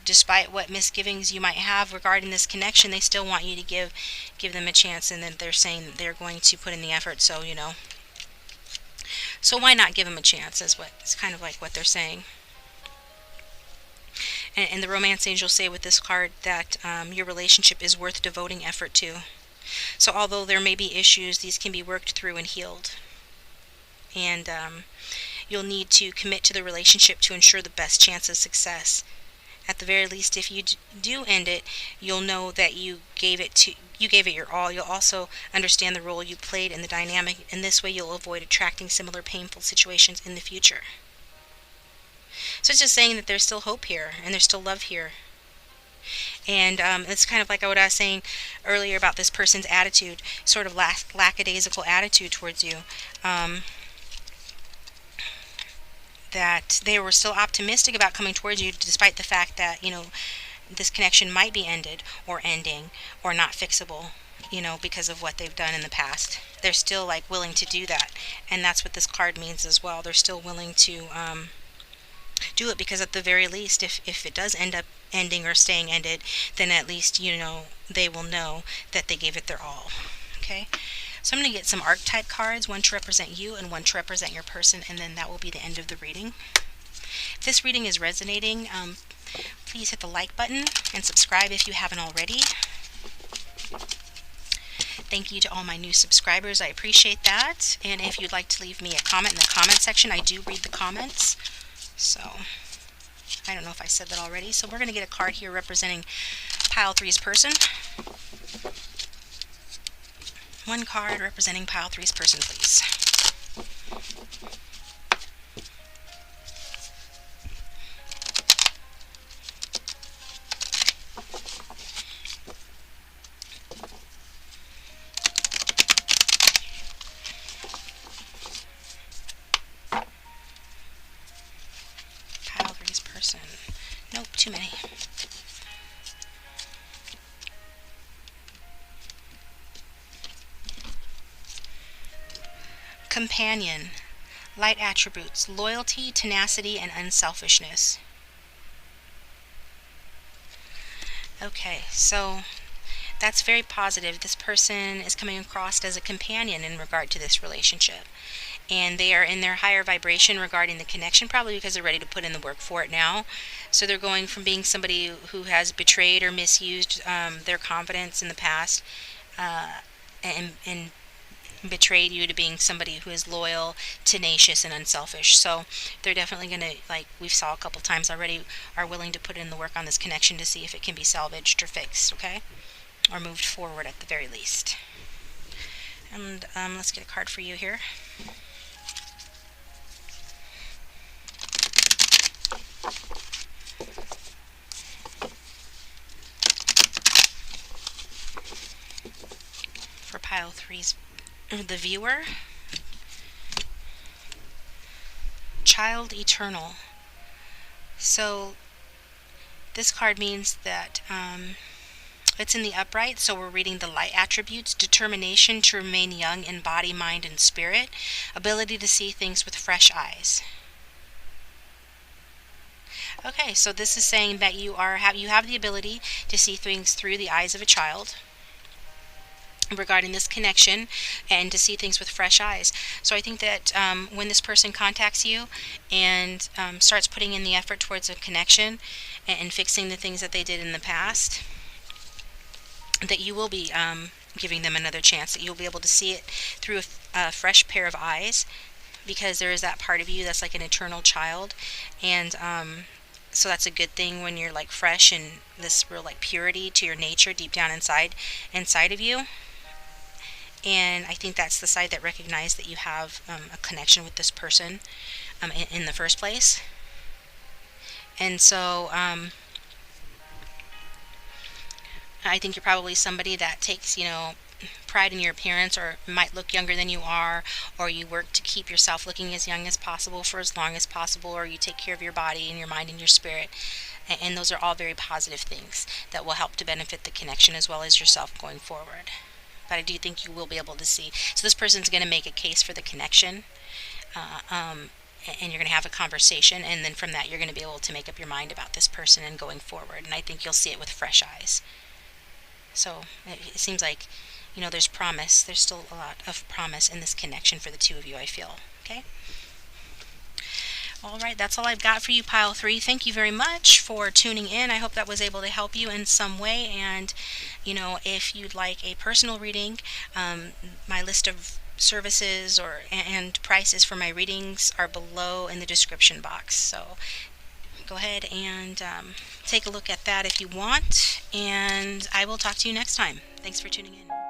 Despite what misgivings you might have regarding this connection, they still want you to give them a chance, and then they're saying that they're going to put in the effort. So so why not give them a chance? It's kind of like what they're saying. And the Romance Angels say with this card that your relationship is worth devoting effort to. So although there may be issues, these can be worked through and healed. And you'll need to commit to the relationship to ensure the best chance of success. At the very least, if you do end it, you'll know that you gave it your all. You'll also understand the role you played in the dynamic. In this way, you'll avoid attracting similar painful situations in the future. So it's just saying that there's still hope here, and there's still love here. And it's kind of like what I was saying earlier about this person's attitude, sort of lackadaisical attitude towards you. That they were still optimistic about coming towards you, despite the fact that, this connection might be ended or ending or not fixable, because of what they've done in the past. They're still like willing to do that. And that's what this card means as well. They're still willing to do it, because at the very least, if it does end up ending or staying ended, then at least they will know that they gave it their all. Okay, so I'm going to get some archetype cards, one to represent you and one to represent your person, and then that will be the end of the reading. If this reading is resonating, please hit the like button and subscribe if you haven't already. Thank you to all my new subscribers. I appreciate that. And if you'd like to leave me a comment in the comment section, I do read the comments. So, I don't know if I said that already. So we're going to get a card here representing pile 3's person. One card representing pile 3's person, please. Nope, too many. Companion. Light attributes: loyalty, tenacity, and unselfishness. Okay, so that's very positive. This person is coming across as a companion in regard to this relationship. And they are in their higher vibration regarding the connection, probably because they're ready to put in the work for it now. So they're going from being somebody who has betrayed or misused their confidence in the past, and betrayed you, to being somebody who is loyal, tenacious, and unselfish. So they're definitely going to, like we saw a couple times already, are willing to put in the work on this connection to see if it can be salvaged or fixed, okay? Or moved forward at the very least. And let's get a card for you here. pile three's the viewer. Child eternal. So this card means that it's in the upright, so we're reading the light attributes: determination to remain young in body, mind, and spirit, ability to see things with fresh eyes. Okay, so this is saying that you have the ability to see things through the eyes of a child regarding this connection, and to see things with fresh eyes. So I think that when this person contacts you and starts putting in the effort towards a connection and fixing the things that they did in the past, that you will be giving them another chance, that you'll be able to see it through a fresh pair of eyes, because there is that part of you that's like an eternal child. And so that's a good thing when you're like fresh and this real like purity to your nature deep down inside of you. And I think that's the side that recognized that you have a connection with this person in the first place. And so I think you're probably somebody that takes, pride in your appearance, or might look younger than you are, or you work to keep yourself looking as young as possible for as long as possible, or you take care of your body and your mind and your spirit. And those are all very positive things that will help to benefit the connection as well as yourself going forward. But I do think you will be able to see. So this person's going to make a case for the connection, and you're going to have a conversation, and then from that you're going to be able to make up your mind about this person and going forward. And I think you'll see it with fresh eyes. So it seems like, there's promise. There's still a lot of promise in this connection for the two of you, I feel. Okay? All right, that's all I've got for you, pile three. Thank you very much for tuning in. I hope that was able to help you in some way. And, if you'd like a personal reading, my list of services and prices for my readings are below in the description box. So go ahead and take a look at that if you want, and I will talk to you next time. Thanks for tuning in.